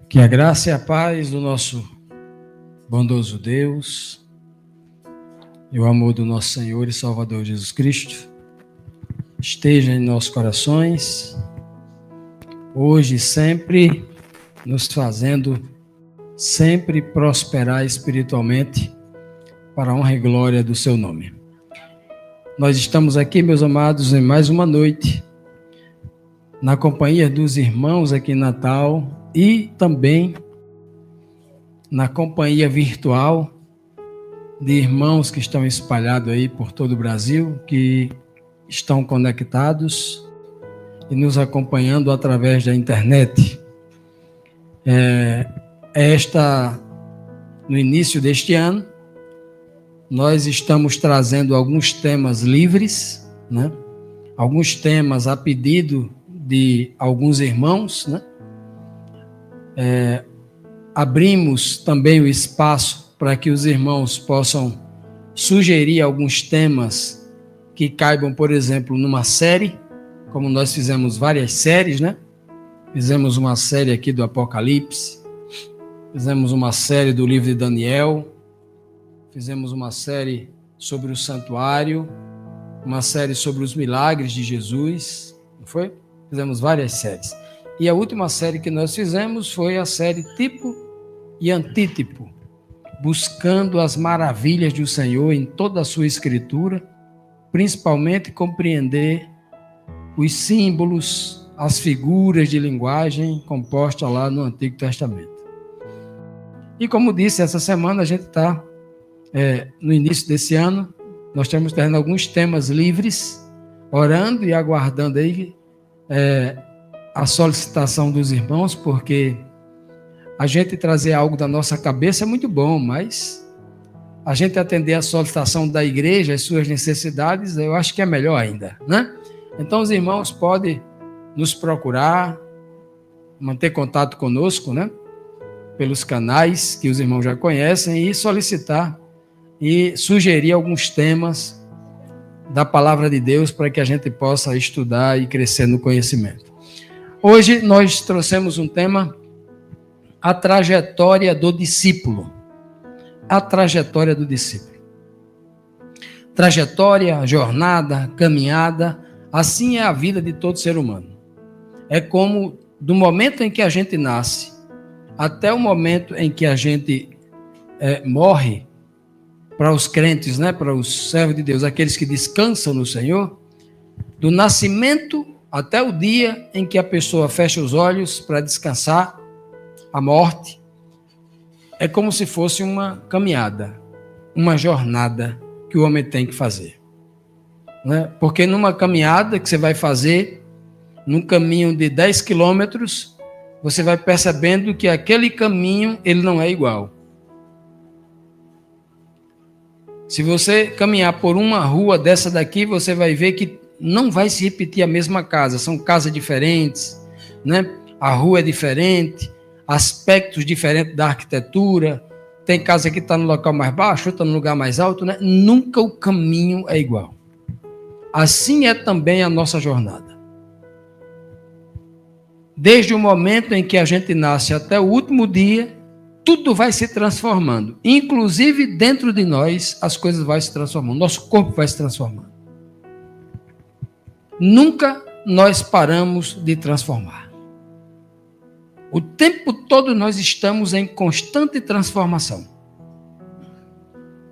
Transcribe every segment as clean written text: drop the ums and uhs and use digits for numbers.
Que a graça e a paz do nosso bondoso Deus e o amor do nosso Senhor e Salvador Jesus Cristo esteja em nossos corações, hoje e sempre, nos fazendo sempre prosperar espiritualmente para a honra e glória do seu nome. Nós estamos aqui, meus amados, em mais uma noite, na companhia dos irmãos aqui em Natal e também na companhia virtual de irmãos que estão espalhados aí por todo o Brasil, que estão conectados e nos acompanhando através da internet. No início deste ano, nós estamos trazendo alguns temas livres, né? Alguns temas a pedido de alguns irmãos, né? Abrimos também o espaço para que os irmãos possam sugerir alguns temas que caibam, por exemplo, numa série, como nós fizemos várias séries, né? Fizemos uma série aqui do Apocalipse, fizemos uma série do livro de Daniel, fizemos uma série sobre o santuário, uma série sobre os milagres de Jesus, não foi? Fizemos várias séries. E a última série que nós fizemos foi a série Tipo e Antítipo, buscando as maravilhas do Senhor em toda a sua escritura, principalmente compreender os símbolos, as figuras de linguagem compostas lá no Antigo Testamento. E como disse, essa semana a gente está, no início desse ano, nós estamos tendo alguns temas livres, orando e aguardando aí a solicitação dos irmãos, porque a gente trazer algo da nossa cabeça é muito bom, mas a gente atender a solicitação da igreja, as suas necessidades, eu acho que é melhor ainda, né? Então os irmãos podem nos procurar, manter contato conosco, né? Pelos canais que os irmãos já conhecem e solicitar e sugerir alguns temas da palavra de Deus para que a gente possa estudar e crescer no conhecimento. Hoje nós trouxemos um tema, a trajetória do discípulo. A trajetória do discípulo. Trajetória, jornada, caminhada, assim é a vida de todo ser humano. É como do momento em que a gente nasce até o momento em que a gente morre, para os crentes, né, para os servos de Deus, aqueles que descansam no Senhor, do nascimento até o dia em que a pessoa fecha os olhos para descansar, a morte, é como se fosse uma caminhada, uma jornada que o homem tem que fazer. Né? Porque numa caminhada que você vai fazer, num caminho de 10 quilômetros, você vai percebendo que aquele caminho ele não é igual. Se você caminhar por uma rua dessa daqui, você vai ver que não vai se repetir a mesma casa, são casas diferentes, né? A rua é diferente, aspectos diferentes da arquitetura, tem casa que está no local mais baixo, outra no lugar mais alto, né? Nunca o caminho é igual. Assim é também a nossa jornada. Desde o momento em que a gente nasce até o último dia, tudo vai se transformando. Inclusive, dentro de nós, as coisas vão se transformando. Nosso corpo vai se transformando. Nunca nós paramos de transformar. O tempo todo nós estamos em constante transformação.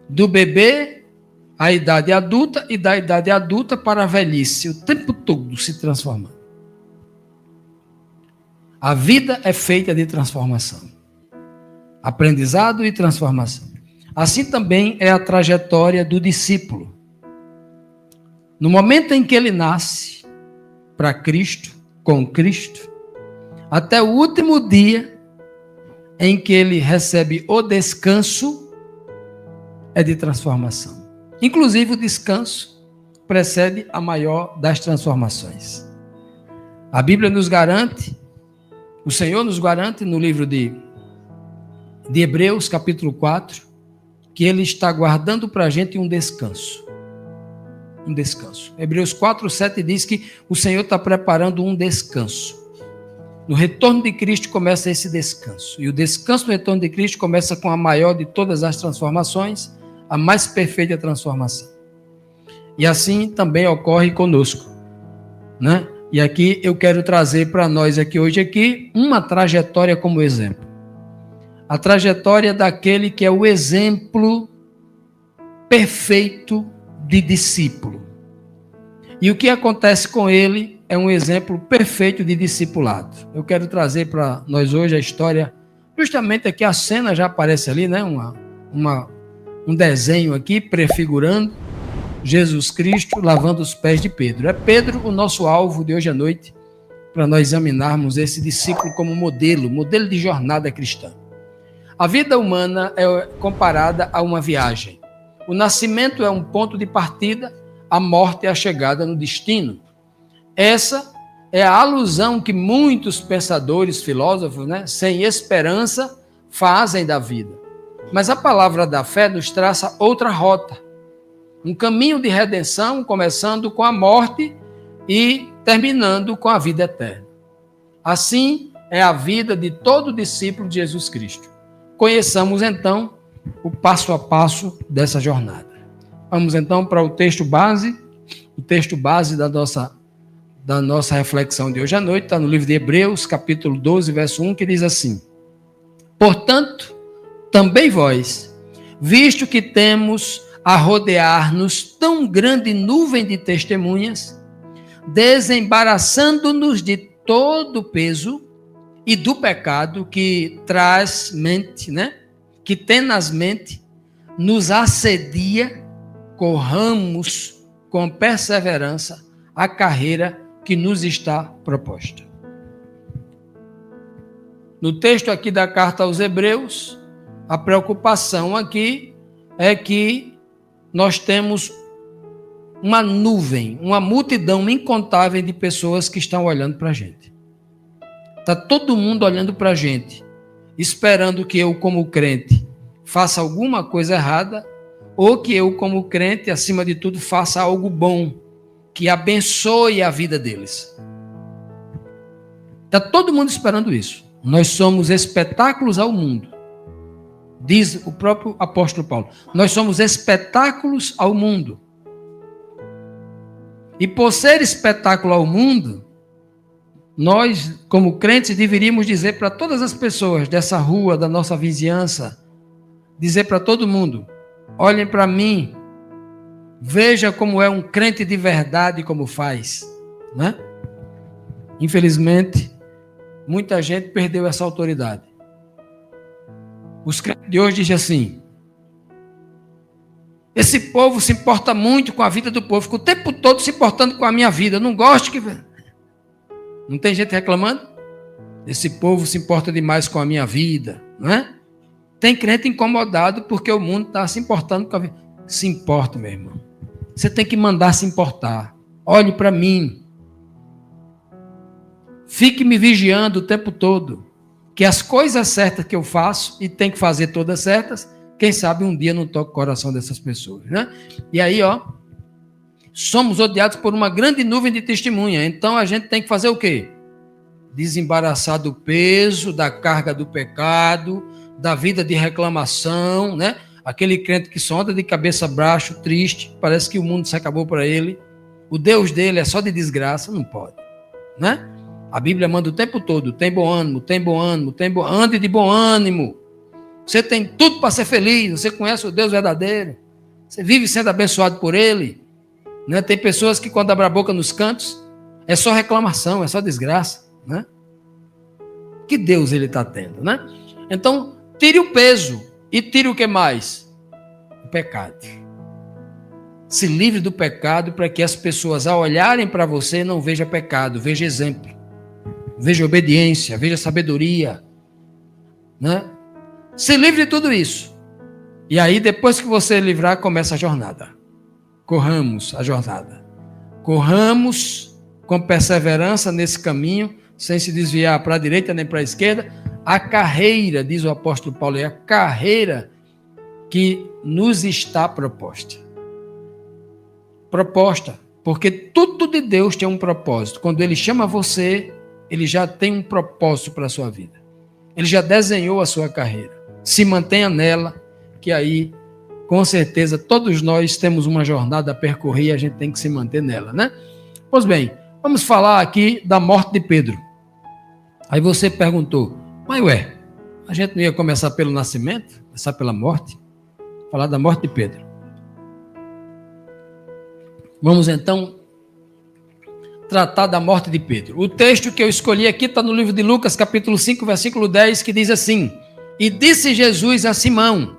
Do bebê à idade adulta e da idade adulta para a velhice. O tempo todo se transformando. A vida é feita de transformação. Aprendizado e transformação. Assim também é a trajetória do discípulo. No momento em que ele nasce para Cristo, com Cristo, até o último dia em que ele recebe o descanso, é de transformação. Inclusive o descanso precede a maior das transformações. A Bíblia nos garante, o Senhor nos garante no livro de Hebreus, capítulo 4, que ele está guardando para a gente um descanso. Um descanso. Hebreus 4, 7 diz que o Senhor está preparando um descanso. No retorno de Cristo começa esse descanso. E o descanso do retorno de Cristo começa com a maior de todas as transformações, a mais perfeita transformação. E assim também ocorre conosco, né? E aqui eu quero trazer para nós hoje uma trajetória como exemplo. A trajetória daquele que é o exemplo perfeito de discípulo. E o que acontece com ele é um exemplo perfeito de discipulado. Eu quero trazer para nós hoje a história, justamente aqui a cena já aparece ali, né? Um desenho aqui prefigurando Jesus Cristo lavando os pés de Pedro. É Pedro o nosso alvo de hoje à noite, para nós examinarmos esse discípulo como modelo de jornada cristã. A vida humana é comparada a uma viagem. O nascimento é um ponto de partida, a morte é a chegada no destino. Essa é a alusão que muitos pensadores, filósofos, né, sem esperança, fazem da vida. Mas a palavra da fé nos traça outra rota. Um caminho de redenção, começando com a morte e terminando com a vida eterna. Assim é a vida de todo discípulo de Jesus Cristo. Conheçamos, então, o passo a passo dessa jornada. Vamos, então, para o texto base da nossa reflexão de hoje à noite, está no livro de Hebreus, capítulo 12, verso 1, que diz assim: portanto, também vós, visto que temos a rodear-nos tão grande nuvem de testemunhas, desembaraçando-nos de todo o peso e do pecado que que tenazmente nos assedia, corramos com perseverança a carreira que nos está proposta. No texto aqui da carta aos Hebreus, a preocupação aqui é que nós temos uma nuvem, uma multidão incontável de pessoas que estão olhando para a gente. Está todo mundo olhando para a gente, esperando que eu, como crente, faça alguma coisa errada, ou que eu, como crente, acima de tudo, faça algo bom, que abençoe a vida deles. Está todo mundo esperando isso. Nós somos espetáculos ao mundo. Diz o próprio apóstolo Paulo. Nós somos espetáculos ao mundo. E por ser espetáculo ao mundo, nós, como crentes, deveríamos dizer para todas as pessoas dessa rua, da nossa vizinhança, dizer para todo mundo: olhem para mim, veja como é um crente de verdade, como faz, né? Infelizmente, muita gente perdeu essa autoridade. Os crentes de hoje dizem assim: esse povo se importa muito com a vida do povo, fica o tempo todo se importando com a minha vida, eu não gosto que... Não tem gente reclamando? Esse povo se importa demais com a minha vida, não é? Tem crente incomodado porque o mundo está se importando com a vida. Se importa, meu irmão. Você tem que mandar se importar. Olhe para mim. Fique me vigiando o tempo todo. Que as coisas certas que eu faço, e tem que fazer todas certas, quem sabe um dia não toque o coração dessas pessoas, né? E aí, somos odiados por uma grande nuvem de testemunha. Então a gente tem que fazer o quê? Desembaraçar do peso, da carga do pecado, da vida de reclamação, né? Aquele crente que só anda de cabeça baixa, triste, parece que o mundo se acabou para ele. O Deus dele é só de desgraça, não pode, né? A Bíblia manda o tempo todo: tem bom ânimo, tem bom ânimo, ande de bom ânimo. Você tem tudo para ser feliz, você conhece o Deus verdadeiro, você vive sendo abençoado por Ele. Né? Tem pessoas que quando abrem a boca nos cantos, é só reclamação, é só desgraça. Né? Que Deus ele está tendo, né? Então, tire o peso e tire o que mais? O pecado. Se livre do pecado para que as pessoas, ao olharem para você, não vejam pecado, vejam exemplo. Veja obediência, veja sabedoria, né? Se livre de tudo isso. E aí, depois que você livrar, começa a jornada. Corramos a jornada. Corramos com perseverança nesse caminho, sem se desviar para a direita nem para a esquerda. A carreira, diz o apóstolo Paulo, é a carreira que nos está proposta. Proposta, porque tudo de Deus tem um propósito. Quando Ele chama você, ele já tem um propósito para a sua vida. Ele já desenhou a sua carreira. Se mantenha nela, que aí, com certeza, todos nós temos uma jornada a percorrer e a gente tem que se manter nela, né? Pois bem, vamos falar aqui da morte de Pedro. Aí você perguntou, mas a gente não ia começar pelo nascimento? Começar pela morte? Falar da morte de Pedro. Vamos então tratar da morte de Pedro. O texto que eu escolhi aqui está no livro de Lucas, capítulo 5, versículo 10, que diz assim: E disse Jesus a Simão: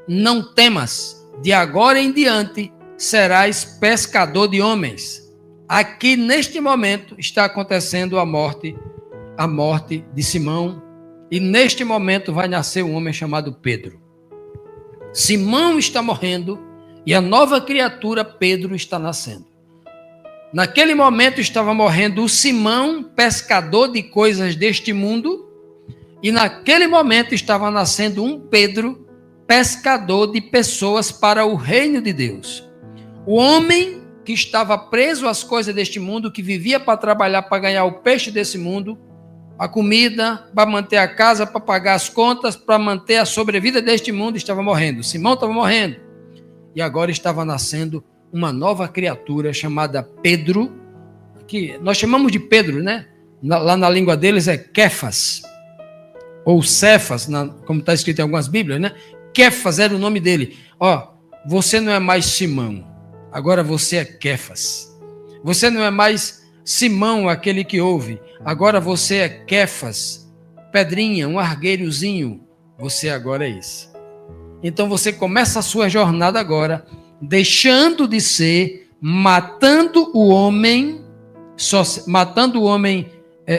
Não temas, de agora em diante serás pescador de homens. Aqui neste momento está acontecendo a morte de Simão, e neste momento vai nascer um homem chamado Pedro. Simão está morrendo e a nova criatura Pedro está nascendo. Naquele momento estava morrendo o Simão, pescador de coisas deste mundo, e naquele momento estava nascendo um Pedro, pescador de pessoas para o reino de Deus. O homem que estava preso às coisas deste mundo, que vivia para trabalhar, para ganhar o peixe desse mundo, a comida, para manter a casa, para pagar as contas, para manter a sobrevida deste mundo, estava morrendo. Simão estava morrendo. E agora estava nascendo uma nova criatura chamada Pedro, que nós chamamos de Pedro, né? Lá na língua deles é Kefas, ou Cefas, como está escrito em algumas Bíblias, né? Kefas era o nome dele. Você não é mais Simão, agora você é Kefas. Você não é mais Simão, aquele que ouve, agora você é Kefas, pedrinha, um argueirozinho, você agora é esse. Então você começa a sua jornada agora, deixando de ser, matando o homem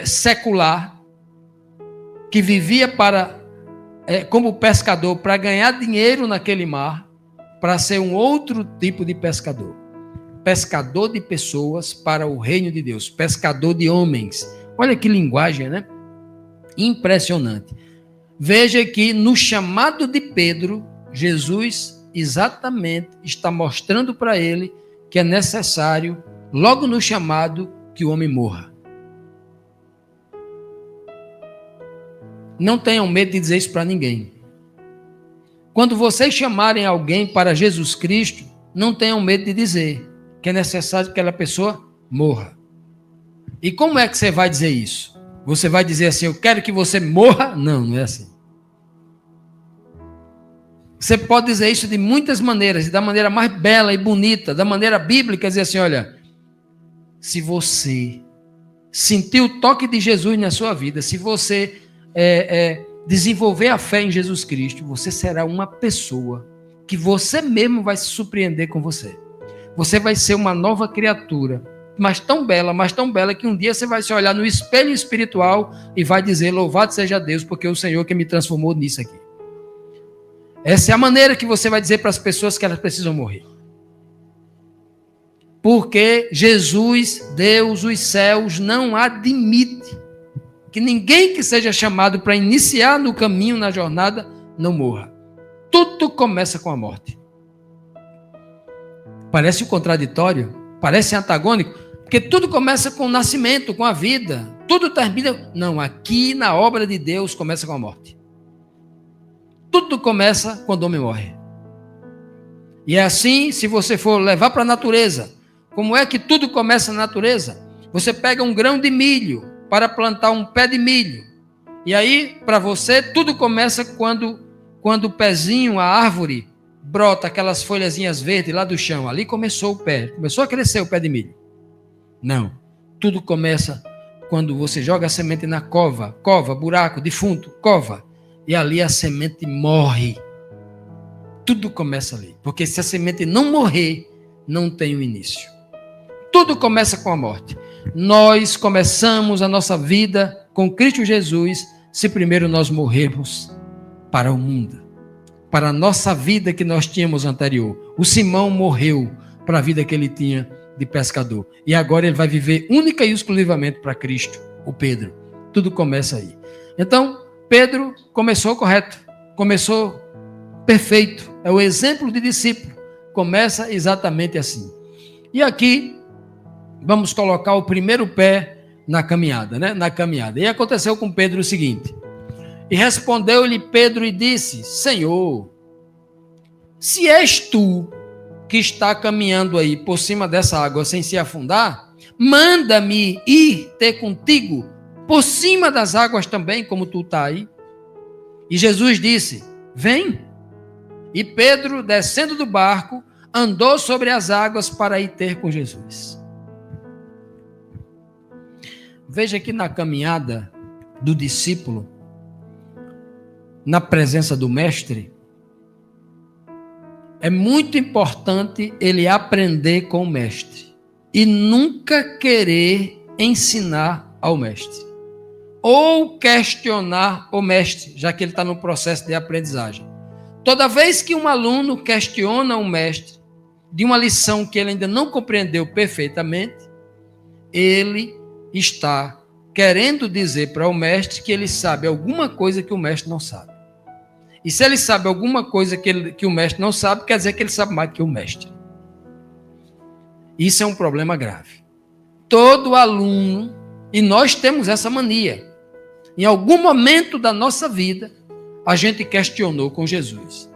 secular, que vivia como pescador, para ganhar dinheiro naquele mar, para ser um outro tipo de pescador. Pescador de pessoas para o reino de Deus, pescador de homens. Olha que linguagem, né? Impressionante. Veja que no chamado de Pedro, Jesus exatamente está mostrando para ele que é necessário, logo no chamado, que o homem morra. Não tenham medo de dizer isso para ninguém. Quando vocês chamarem alguém para Jesus Cristo, não tenham medo de dizer que é necessário que aquela pessoa morra. E como é que você vai dizer isso? Você vai dizer assim, eu quero que você morra? Não, não é assim. Você pode dizer isso de muitas maneiras, da maneira mais bela e bonita, da maneira bíblica, dizer assim, olha, se você sentir o toque de Jesus na sua vida, se você desenvolver a fé em Jesus Cristo, você será uma pessoa que você mesmo vai se surpreender com você. Você vai ser uma nova criatura, mas tão bela, que um dia você vai se olhar no espelho espiritual e vai dizer, louvado seja Deus, porque é o Senhor que me transformou nisso aqui. Essa é a maneira que você vai dizer para as pessoas que elas precisam morrer. Porque Jesus, Deus, os céus, não admite que ninguém que seja chamado para iniciar no caminho, na jornada, não morra. Tudo começa com a morte. Parece contraditório, parece antagônico, porque tudo começa com o nascimento, com a vida. Tudo termina... Não, aqui na obra de Deus começa com a morte. Tudo começa quando o homem morre. E é assim, se você for levar para a natureza, como é que tudo começa na natureza? Você pega um grão de milho para plantar um pé de milho. E aí, para você, tudo começa quando o pezinho, a árvore, brota aquelas folhazinhas verdes lá do chão. Ali começou o pé, começou a crescer o pé de milho. Não, tudo começa quando você joga a semente na cova, buraco, defunto, cova. E ali a semente morre. Tudo começa ali. Porque se a semente não morrer, não tem o início. Tudo começa com a morte. Nós começamos a nossa vida com Cristo Jesus, se primeiro nós morrermos para o mundo, para a nossa vida que nós tínhamos anterior. O Simão morreu para a vida que ele tinha de pescador. E agora ele vai viver única e exclusivamente para Cristo, o Pedro. Tudo começa aí. Então, Pedro começou correto, começou perfeito. É o exemplo de discípulo. Começa exatamente assim. E aqui, vamos colocar o primeiro pé na caminhada, né? Na caminhada. E aconteceu com Pedro o seguinte: e respondeu-lhe Pedro e disse: Senhor, se és tu que está caminhando aí por cima dessa água sem se afundar, manda-me ir ter contigo por cima das águas também, como tu está aí. E Jesus disse: vem. E Pedro, descendo do barco, andou sobre as águas para ir ter com Jesus. Veja que na caminhada do discípulo, na presença do mestre, é muito importante ele aprender com o mestre e nunca querer ensinar ao mestre ou questionar o mestre, já que ele está no processo de aprendizagem. Toda vez que um aluno questiona o mestre de uma lição que ele ainda não compreendeu perfeitamente, ele está querendo dizer para o mestre que ele sabe alguma coisa que o mestre não sabe. E se ele sabe alguma coisa que o mestre não sabe, quer dizer que ele sabe mais que o mestre. Isso é um problema grave. Todo aluno, e nós temos essa mania, em algum momento da nossa vida, a gente questionou com Jesus.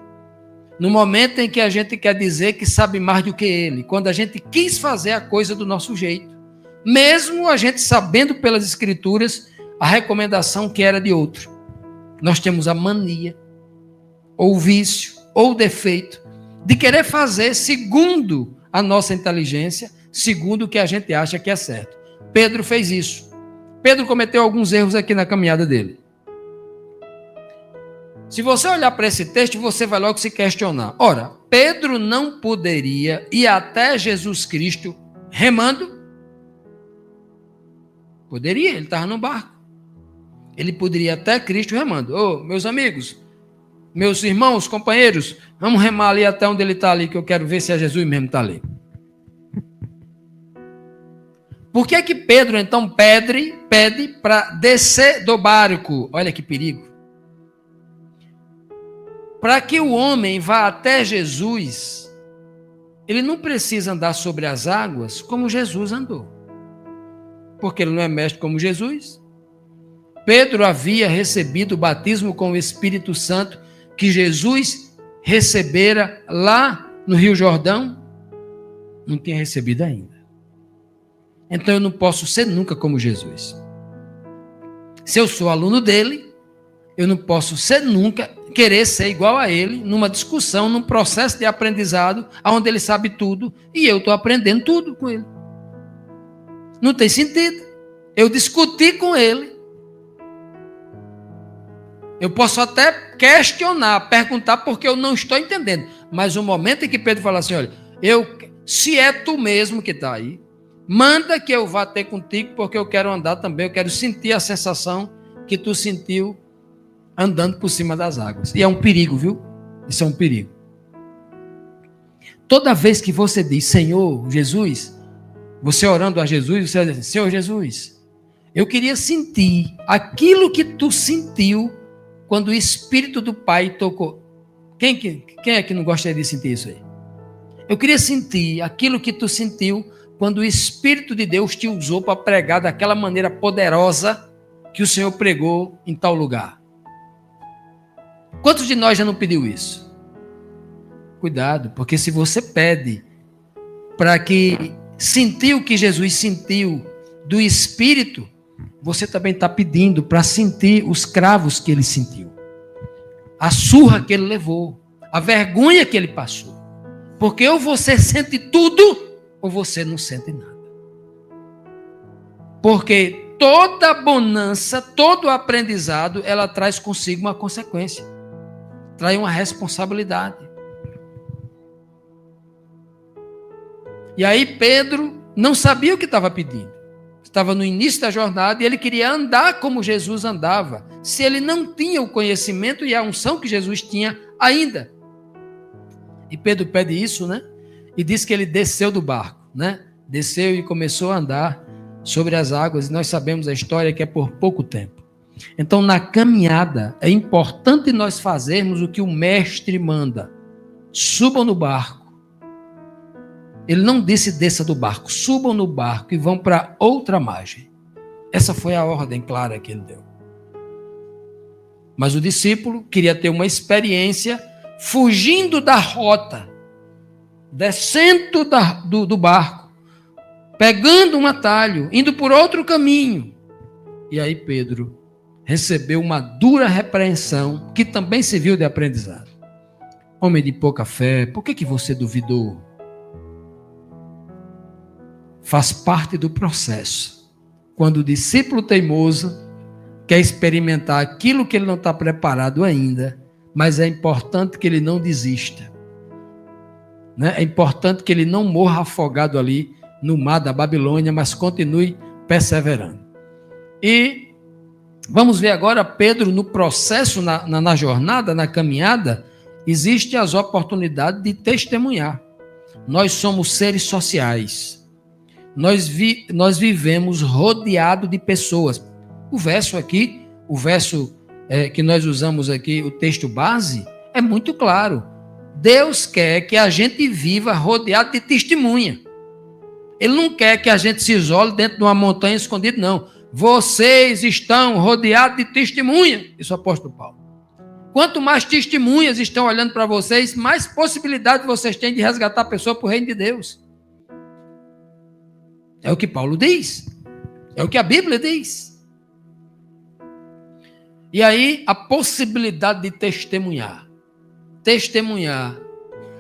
No momento em que a gente quer dizer que sabe mais do que ele, quando a gente quis fazer a coisa do nosso jeito, mesmo a gente sabendo pelas escrituras a recomendação que era de outro. Nós temos a mania, ou vício, ou defeito, de querer fazer segundo a nossa inteligência, segundo o que a gente acha que é certo. Pedro fez isso. Pedro cometeu alguns erros aqui na caminhada dele. Se você olhar para esse texto, você vai logo se questionar. Ora, Pedro não poderia ir até Jesus Cristo remando? Poderia, ele estava no barco. Ele poderia ir até Cristo remando. Ô, meus amigos, meus irmãos, companheiros, vamos remar ali até onde ele está ali, que eu quero ver se é Jesus mesmo que está ali. Por que que Pedro, então, pede para descer do barco? Olha que perigo. Para que o homem vá até Jesus, ele não precisa andar sobre as águas como Jesus andou. Porque ele não é mestre como Jesus. Pedro havia recebido o batismo com o Espírito Santo que Jesus recebera lá no Rio Jordão. Não tinha recebido ainda. Então eu não posso ser nunca como Jesus. Se eu sou aluno dele, eu não posso ser nunca, querer ser igual a ele, numa discussão, num processo de aprendizado, onde ele sabe tudo, e eu estou aprendendo tudo com ele. Não tem sentido. Eu discuti com ele. Eu posso até questionar, perguntar, porque eu não estou entendendo. Mas o momento em que Pedro fala assim, olha, se é tu mesmo que está aí, manda que eu vá ter contigo, porque eu quero andar também, eu quero sentir a sensação que tu sentiu andando por cima das águas. E é um perigo, viu? Isso é um perigo. Toda vez que você diz, Senhor Jesus, você orando a Jesus, você diz assim, Senhor Jesus, eu queria sentir aquilo que tu sentiu quando o Espírito do Pai tocou. Quem é que não gostaria de sentir isso aí? Eu queria sentir aquilo que tu sentiu quando o Espírito de Deus te usou para pregar daquela maneira poderosa que o Senhor pregou em tal lugar. Quantos de nós já não pediu isso? Cuidado, porque se você pede para que sentir o que Jesus sentiu do Espírito, você também está pedindo para sentir os cravos que ele sentiu, a surra que ele levou, a vergonha que ele passou. Porque ou você sente tudo, ou você não sente nada. Porque toda bonança, todo aprendizado, ela traz consigo uma consequência. Traz uma responsabilidade. E aí Pedro não sabia o que estava pedindo. Estava no início da jornada e ele queria andar como Jesus andava. Se ele não tinha o conhecimento e a unção que Jesus tinha ainda. E Pedro pede isso, né? E diz que ele desceu do barco, né? Desceu e começou a andar sobre as águas. E nós sabemos a história que é por pouco tempo. Então, na caminhada, é importante nós fazermos o que o mestre manda. Subam no barco. Ele não disse desça do barco. Subam no barco e vão para outra margem. Essa foi a ordem clara que ele deu. Mas o discípulo queria ter uma experiência fugindo da rota, descendo do barco, pegando um atalho, indo por outro caminho. E aí Pedro recebeu uma dura repreensão, que também serviu de aprendizado. Homem de pouca fé, por que você duvidou? Faz parte do processo. Quando o discípulo teimoso quer experimentar aquilo que ele não está preparado ainda, mas é importante que ele não desista. Né? É importante que ele não morra afogado ali no mar da Babilônia, mas continue perseverando. E vamos ver agora Pedro no processo, na jornada, na caminhada, existem as oportunidades de testemunhar. Nós somos seres sociais. Nós vivemos rodeado de pessoas. O verso aqui, que nós usamos aqui, o texto base, é muito claro. Deus quer que a gente viva rodeado de testemunha. Ele não quer que a gente se isole dentro de uma montanha escondida, não. Vocês estão rodeados de testemunha, disse o apóstolo Paulo. Quanto mais testemunhas estão olhando para vocês, mais possibilidade vocês têm de resgatar a pessoa para o reino de Deus. É o que Paulo diz. É o que a Bíblia diz. E aí, a possibilidade de testemunhar. Testemunhar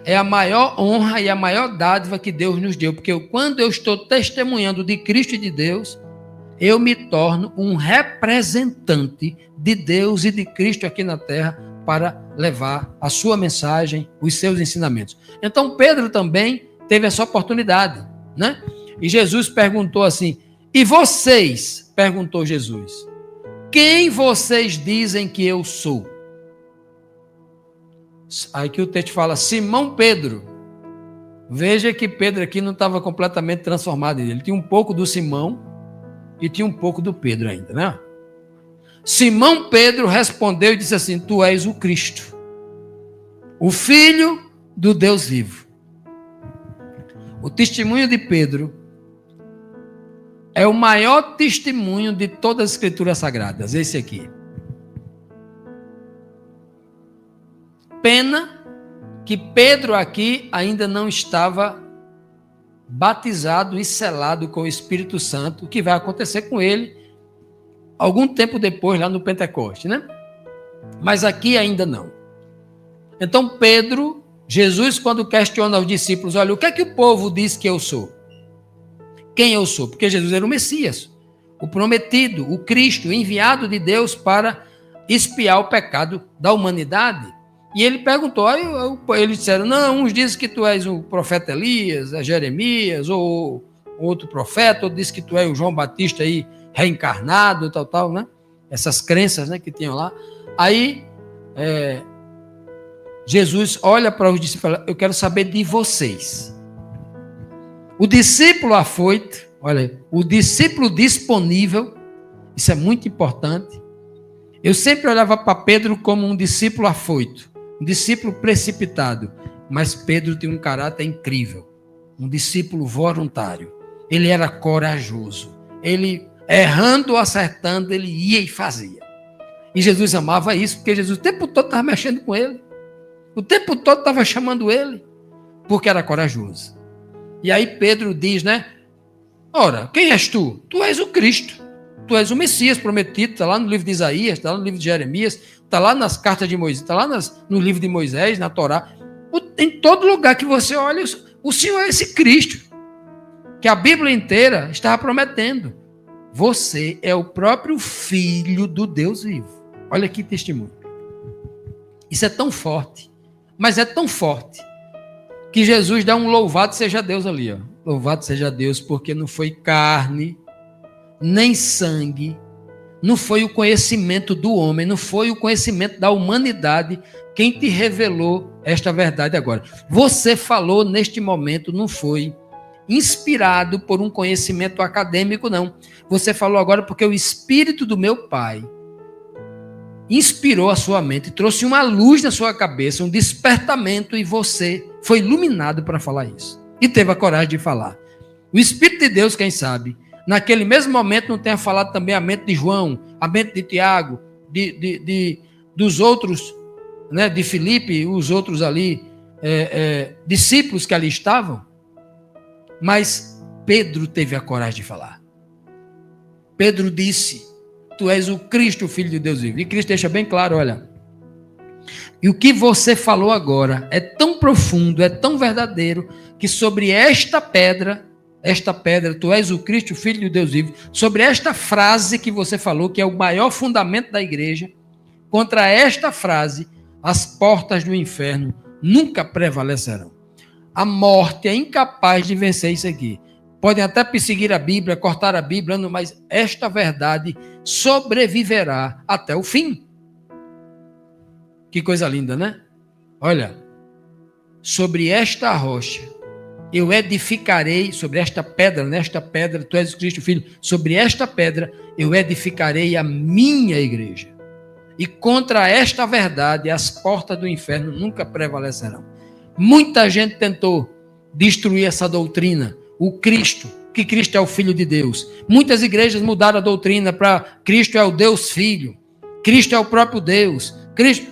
é a maior honra e a maior dádiva que Deus nos deu. Porque quando eu estou testemunhando de Cristo e de Deus, eu me torno um representante de Deus e de Cristo aqui na terra para levar a sua mensagem, os seus ensinamentos. Então, Pedro também teve essa oportunidade, né? E Jesus perguntou assim, e vocês, perguntou Jesus, quem vocês dizem que eu sou? Aí que o texto fala, Simão Pedro. Veja que Pedro aqui não estava completamente transformado. Ele tinha um pouco do Simão e tinha um pouco do Pedro ainda, né? Simão Pedro respondeu e disse assim, tu és o Cristo, o Filho do Deus vivo. O testemunho de Pedro é o maior testemunho de todas as Escrituras Sagradas, esse aqui. Pena que Pedro aqui ainda não estava batizado e selado com o Espírito Santo, o que vai acontecer com ele algum tempo depois, lá no Pentecoste, né? Mas aqui ainda não. Então Pedro, Jesus, quando questiona os discípulos, olha, o que é que o povo diz que eu sou? Quem eu sou? Porque Jesus era o Messias, o prometido, o Cristo, o enviado de Deus para expiar o pecado da humanidade. E ele perguntou, eles disseram, não, uns dizem que tu és o profeta Elias, é Jeremias, ou outro profeta, outro diz que tu és o João Batista aí, reencarnado, tal, né? Essas crenças, né, que tinham lá. Aí, Jesus olha para os discípulos e fala, eu quero saber de vocês. O discípulo afoito, olha, o discípulo disponível, isso é muito importante. Eu sempre olhava para Pedro como um discípulo afoito, um discípulo precipitado, mas Pedro tem um caráter incrível, um discípulo voluntário. Ele era corajoso, ele errando ou acertando, ele ia e fazia. E Jesus amava isso, porque Jesus o tempo todo estava mexendo com ele, o tempo todo estava chamando ele, porque era corajoso. E aí Pedro diz, né? Ora, quem és tu? Tu és o Cristo. Tu és o Messias prometido, está lá no livro de Isaías, está lá no livro de Jeremias, está lá nas cartas de Moisés, está lá no livro de Moisés, na Torá. Em todo lugar que você olha, o Senhor é esse Cristo, que a Bíblia inteira estava prometendo. Você é o próprio Filho do Deus vivo. Olha que testemunho. Isso é tão forte, mas é tão forte, que Jesus dá um louvado seja Deus ali, ó. Louvado seja Deus, porque não foi carne, nem sangue, não foi o conhecimento do homem, não foi o conhecimento da humanidade quem te revelou esta verdade agora. Você falou neste momento, não foi inspirado por um conhecimento acadêmico, não. Você falou agora porque o Espírito do meu Pai inspirou a sua mente, trouxe uma luz na sua cabeça, um despertamento, e você foi iluminado para falar isso. E teve a coragem de falar. O Espírito de Deus, quem sabe, naquele mesmo momento, não tenha falado também a mente de João, a mente de Tiago, dos outros, né, de Filipe, os outros ali, discípulos que ali estavam. Mas Pedro teve a coragem de falar. Pedro disse: tu és o Cristo, o Filho de Deus vivo. E Cristo deixa bem claro, olha, e o que você falou agora é tão profundo, é tão verdadeiro, que sobre esta pedra, tu és o Cristo, o Filho de Deus vivo, sobre esta frase que você falou, que é o maior fundamento da igreja, contra esta frase, as portas do inferno nunca prevalecerão. A morte é incapaz de vencer isso aqui. Podem até perseguir a Bíblia, cortar a Bíblia, mas esta verdade sobreviverá até o fim. Que coisa linda, né? Olha, sobre esta rocha eu edificarei, sobre esta pedra, nesta pedra, tu és o Cristo Filho, sobre esta pedra eu edificarei a minha igreja. E contra esta verdade as portas do inferno nunca prevalecerão. Muita gente tentou destruir essa doutrina, o Cristo, que Cristo é o Filho de Deus. Muitas igrejas mudaram a doutrina para Cristo é o Deus Filho, Cristo é o próprio Deus, Cristo.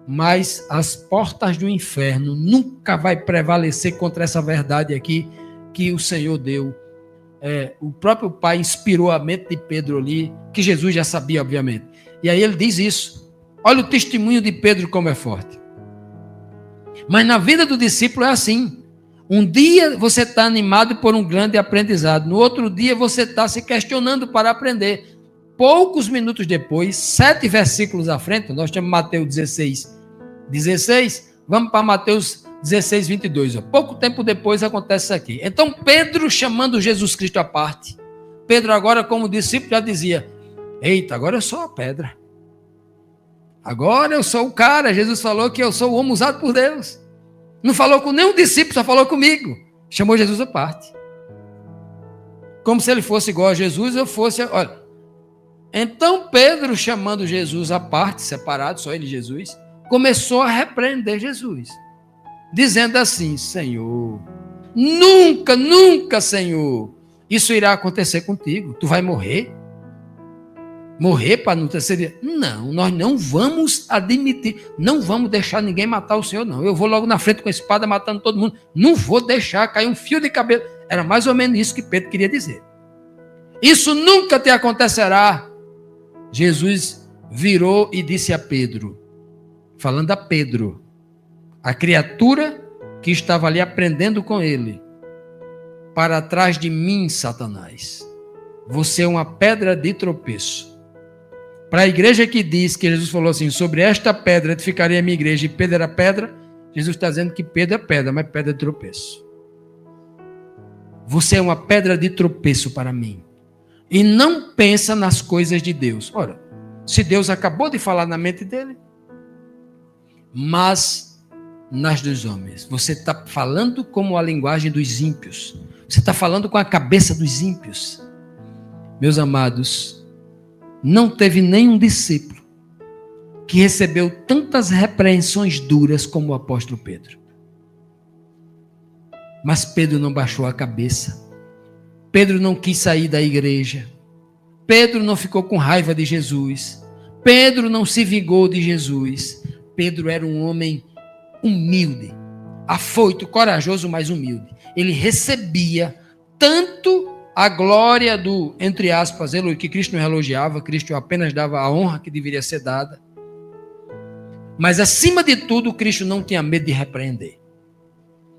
Mas as portas do inferno nunca vai prevalecer contra essa verdade aqui que o Senhor deu. O próprio Pai inspirou a mente de Pedro ali, que Jesus já sabia, obviamente. E aí ele diz isso. Olha o testemunho de Pedro como é forte. Mas na vida do discípulo é assim. Um dia você está animado por um grande aprendizado. No outro dia você está se questionando para aprender. Poucos minutos depois, 7 versículos à frente, nós temos Mateus 16, vamos para Mateus 16, 22. Pouco tempo depois acontece isso aqui. Então Pedro, chamando Jesus Cristo à parte, Pedro agora como discípulo já dizia: eita, agora eu sou a pedra. Agora eu sou o cara. Jesus falou que eu sou o homem usado por Deus. Não falou com nenhum discípulo, só falou comigo. Chamou Jesus à parte. Como se ele fosse igual a Jesus, eu fosse... Olha, então Pedro, chamando Jesus à parte, separado, só ele e Jesus, começou a repreender Jesus, dizendo assim: Senhor, nunca, Senhor, isso irá acontecer contigo. Tu vai morrer? Morrer para não ter certeza? Não, nós não vamos admitir, não vamos deixar ninguém matar o Senhor, não. Eu vou logo na frente com a espada matando todo mundo. Não vou deixar cair um fio de cabelo. Era mais ou menos isso que Pedro queria dizer. Isso nunca te acontecerá. Jesus virou e disse a Pedro, falando a Pedro, a criatura que estava ali aprendendo com ele: para trás de mim, Satanás, você é uma pedra de tropeço. Para a igreja que diz que Jesus falou assim: sobre esta pedra edificarei a minha igreja, e Pedro era pedra, Jesus está dizendo que Pedro é pedra, mas pedra de tropeço. Você é uma pedra de tropeço para mim. E não pensa nas coisas de Deus. Ora, se Deus acabou de falar na mente dele, mas nas dos homens. Você está falando como a linguagem dos ímpios. Você está falando com a cabeça dos ímpios. Meus amados, não teve nenhum discípulo que recebeu tantas repreensões duras como o apóstolo Pedro. Mas Pedro não baixou a cabeça. Pedro não quis sair da igreja. Pedro não ficou com raiva de Jesus. Pedro não se vingou de Jesus. Pedro era um homem humilde, afoito, corajoso, mas humilde. Ele recebia tanto a glória do, entre aspas, que Cristo não elogiava, Cristo apenas dava a honra que deveria ser dada. Mas, acima de tudo, Cristo não tinha medo de repreender.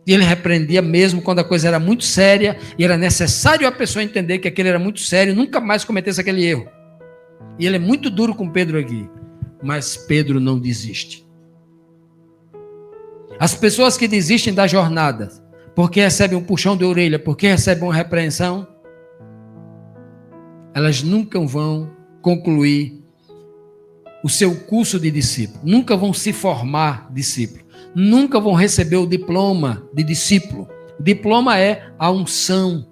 E ele repreendia mesmo quando a coisa era muito séria e era necessário a pessoa entender que aquilo era muito sério, nunca mais cometesse aquele erro. E ele é muito duro com Pedro aqui. Mas Pedro não desiste. As pessoas que desistem da jornada, porque recebem um puxão de orelha, porque recebem uma repreensão, elas nunca vão concluir o seu curso de discípulo, nunca vão se formar discípulo, nunca vão receber o diploma de discípulo. O diploma é a unção,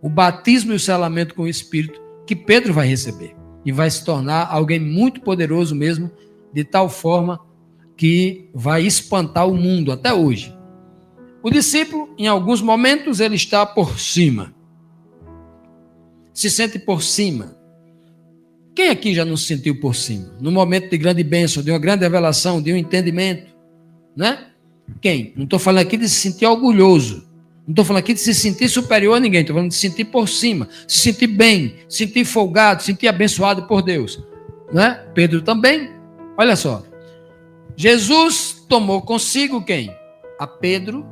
o batismo e o selamento com o Espírito que Pedro vai receber e vai se tornar alguém muito poderoso mesmo, de tal forma que vai espantar o mundo até hoje. O discípulo, em alguns momentos, ele está por cima. se sente por cima. Quem aqui já não se sentiu por cima? No momento de grande bênção, de uma grande revelação, de um entendimento, né? Quem? Não estou falando aqui de se sentir orgulhoso. Não estou falando aqui de se sentir superior a ninguém. Estou falando de se sentir por cima, se sentir bem, se sentir folgado, se sentir abençoado por Deus. Né? Pedro também. Olha só. Jesus tomou consigo quem? A Pedro.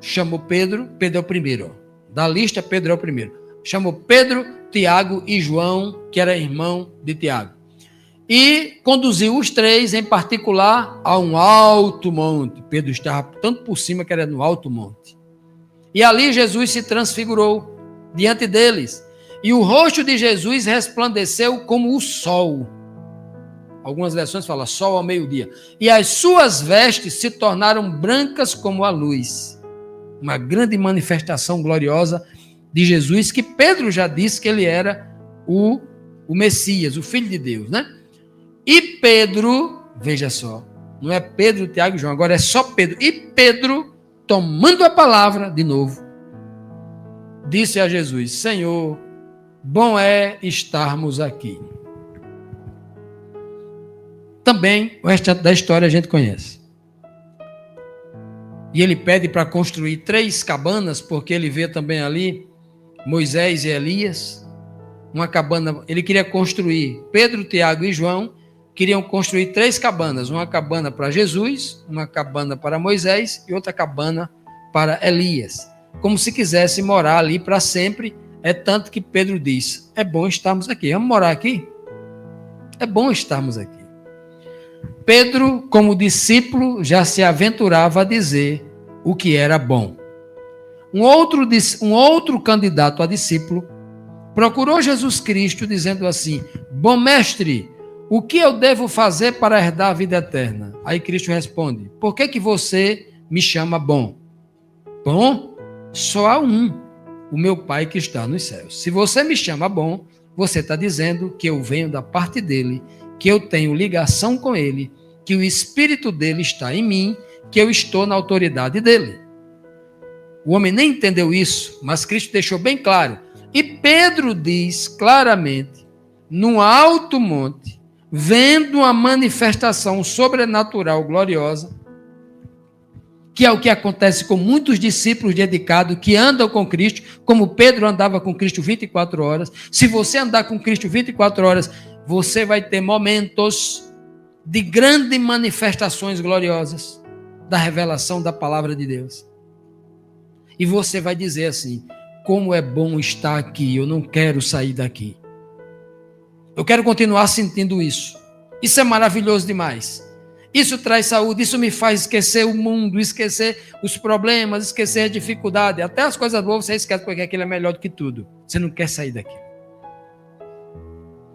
Chamou Pedro. Pedro é o primeiro. Ó. Da lista, Pedro é o primeiro. Chamou Pedro, Tiago e João, que era irmão de Tiago. E conduziu os três, em particular, a um alto monte. Pedro estava tanto por cima que era no alto monte. E ali Jesus se transfigurou diante deles. E o rosto de Jesus resplandeceu como o sol. Algumas versões falam sol ao meio-dia. E as suas vestes se tornaram brancas como a luz. Uma grande manifestação gloriosa de Jesus, que Pedro já disse que ele era o Messias, o Filho de Deus, né? E Pedro, veja só, não é Pedro, Tiago e João, agora é só Pedro. E Pedro, tomando a palavra de novo, disse a Jesus: Senhor, bom é estarmos aqui. Também o restante da história a gente conhece. E ele pede para construir 3 cabanas, porque ele vê também ali Moisés e Elias. Uma cabana, ele queria construir, Pedro, Tiago e João queriam construir 3 cabanas. Uma cabana para Jesus, uma cabana para Moisés e outra cabana para Elias. Como se quisesse morar ali para sempre. É tanto que Pedro diz: é bom estarmos aqui. Vamos morar aqui? É bom estarmos aqui. Pedro, como discípulo, já se aventurava a dizer o que era bom. Um outro candidato a discípulo procurou Jesus Cristo dizendo assim: bom mestre, o que eu devo fazer para herdar a vida eterna? Aí Cristo responde: por que você me chama bom? Bom, só há um, o meu Pai que está nos céus. Se você me chama bom, você está dizendo que eu venho da parte dele, que eu tenho ligação com ele, que o Espírito dele está em mim, que eu estou na autoridade dele. O homem nem entendeu isso, mas Cristo deixou bem claro. E Pedro diz claramente, num alto monte, vendo uma manifestação sobrenatural gloriosa, que é o que acontece com muitos discípulos dedicados que andam com Cristo, como Pedro andava com Cristo 24 horas. Se você andar com Cristo 24 horas, você vai ter momentos de grandes manifestações gloriosas da revelação da palavra de Deus. E você vai dizer assim: como é bom estar aqui, eu não quero sair daqui. Eu quero continuar sentindo isso. Isso é maravilhoso demais. Isso traz saúde, isso me faz esquecer o mundo, esquecer os problemas, esquecer a dificuldade. Até as coisas boas você esquece, porque aquilo é melhor do que tudo. Você não quer sair daqui.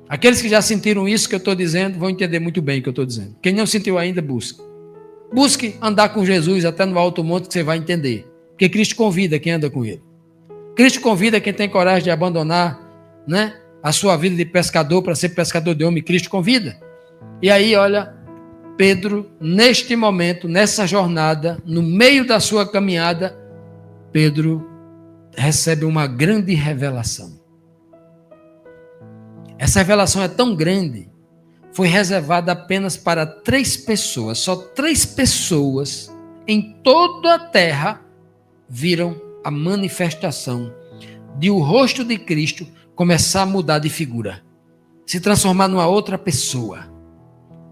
Aqueles que já sentiram isso que eu estou dizendo, vão entender muito bem o que eu estou dizendo. Quem não sentiu ainda, busque. Busque andar com Jesus até no alto monte, que você vai entender. Porque Cristo convida quem anda com ele. Cristo convida quem tem coragem de abandonar, né, a sua vida de pescador para ser pescador de homem. Cristo convida. E aí, olha, Pedro, neste momento, nessa jornada, no meio da sua caminhada, Pedro recebe uma grande revelação. Essa revelação é tão grande, foi reservada apenas para 3 pessoas. Só 3 pessoas em toda a terra viram a manifestação de o rosto de Cristo começar a mudar de figura, se transformar numa outra pessoa,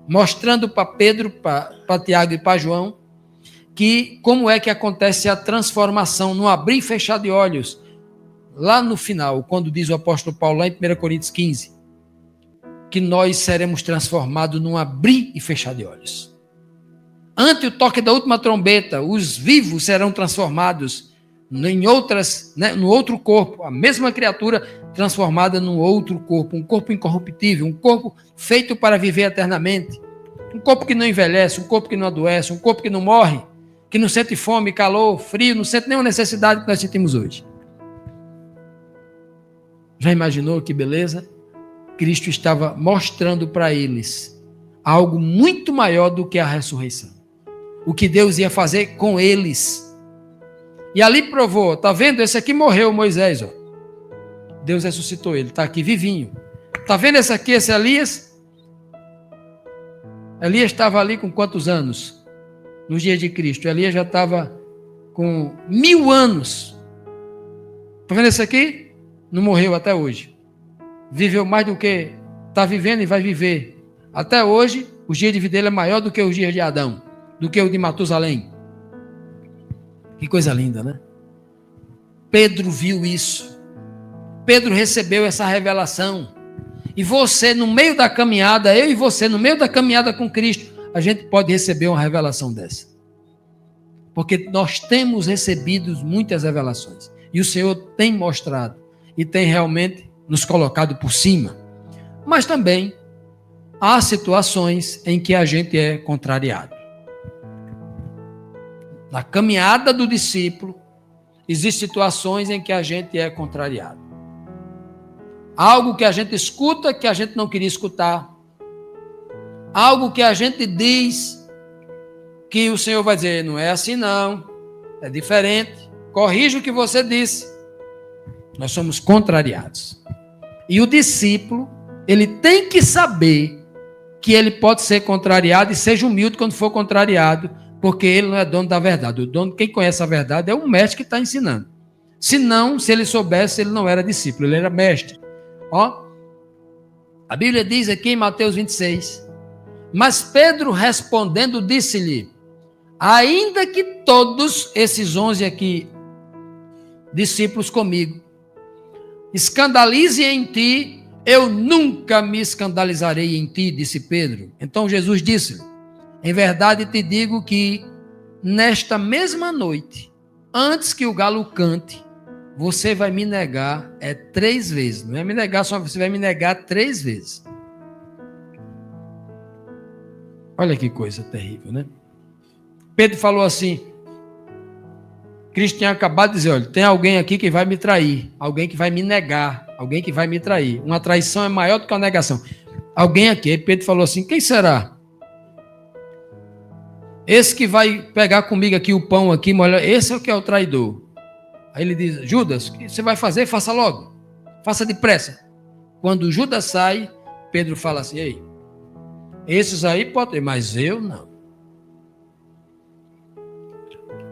mostrando para Pedro, para Tiago e para João, que como é que acontece a transformação no abrir e fechar de olhos, lá no final, quando diz o apóstolo Paulo, lá em 1 Coríntios 15, que nós seremos transformados num abrir e fechar de olhos. Ante o toque da última trombeta, os vivos serão transformados em outras, né, no outro corpo, a mesma criatura transformada num outro corpo, um corpo incorruptível, um corpo feito para viver eternamente, um corpo que não envelhece, um corpo que não adoece, um corpo que não morre, que não sente fome, calor, frio, não sente nenhuma necessidade que nós sentimos hoje. Já imaginou que beleza? Cristo estava mostrando para eles algo muito maior do que a ressurreição. O que Deus ia fazer com eles. E ali provou, tá vendo? Esse aqui morreu, Moisés, ó. Deus ressuscitou ele, está aqui vivinho. Está vendo esse aqui, esse Elias? Elias estava ali com quantos anos? Nos dias de Cristo. Elias já estava com 1000 anos. Está vendo esse aqui? Não morreu até hoje. Viveu mais do que está vivendo e vai viver. Até hoje, os dias de vida dele é maior do que os dias de Adão, do que o de Matusalém. Que coisa linda, né? Pedro viu isso. Pedro recebeu essa revelação. E você, no meio da caminhada, eu e você, no meio da caminhada com Cristo, a gente pode receber uma revelação dessa. Porque nós temos recebido muitas revelações. E o Senhor tem mostrado e tem realmente nos colocado por cima. Mas também há situações em que a gente é contrariado. Na caminhada do discípulo, existem situações em que a gente é contrariado. Algo que a gente escuta que a gente não queria escutar. Algo que a gente diz que o Senhor vai dizer, não é assim não, é diferente. Corrija o que você disse. Nós somos contrariados. E o discípulo, ele tem que saber que ele pode ser contrariado e seja humilde quando for contrariado, porque ele não é dono da verdade. O dono, quem conhece a verdade é o mestre que está ensinando. Se não, se ele soubesse, ele não era discípulo, ele era mestre. Ó, a Bíblia diz aqui em Mateus 26, mas Pedro respondendo disse-lhe, ainda que todos esses 11 aqui, discípulos comigo, escandalizem em ti, eu nunca me escandalizarei em ti, disse Pedro. Então Jesus disse-lhe, em verdade te digo que nesta mesma noite, antes que o galo cante, você vai me negar 3 vezes. Não é me negar só, você vai me negar 3 vezes. Olha que coisa terrível, né? Pedro falou assim, Cristo tinha acabado de dizer, olha, tem alguém aqui que vai me trair, alguém que vai me negar, alguém que vai me trair. Uma traição é maior do que uma negação. Alguém aqui, aí Pedro falou assim, quem será? Esse que vai pegar comigo aqui o pão aqui, molhar, esse é o que é o traidor. Aí ele diz, Judas, o que você vai fazer? Faça logo. Faça depressa. Quando Judas sai, Pedro fala assim, ei, esses aí podem, mas eu não.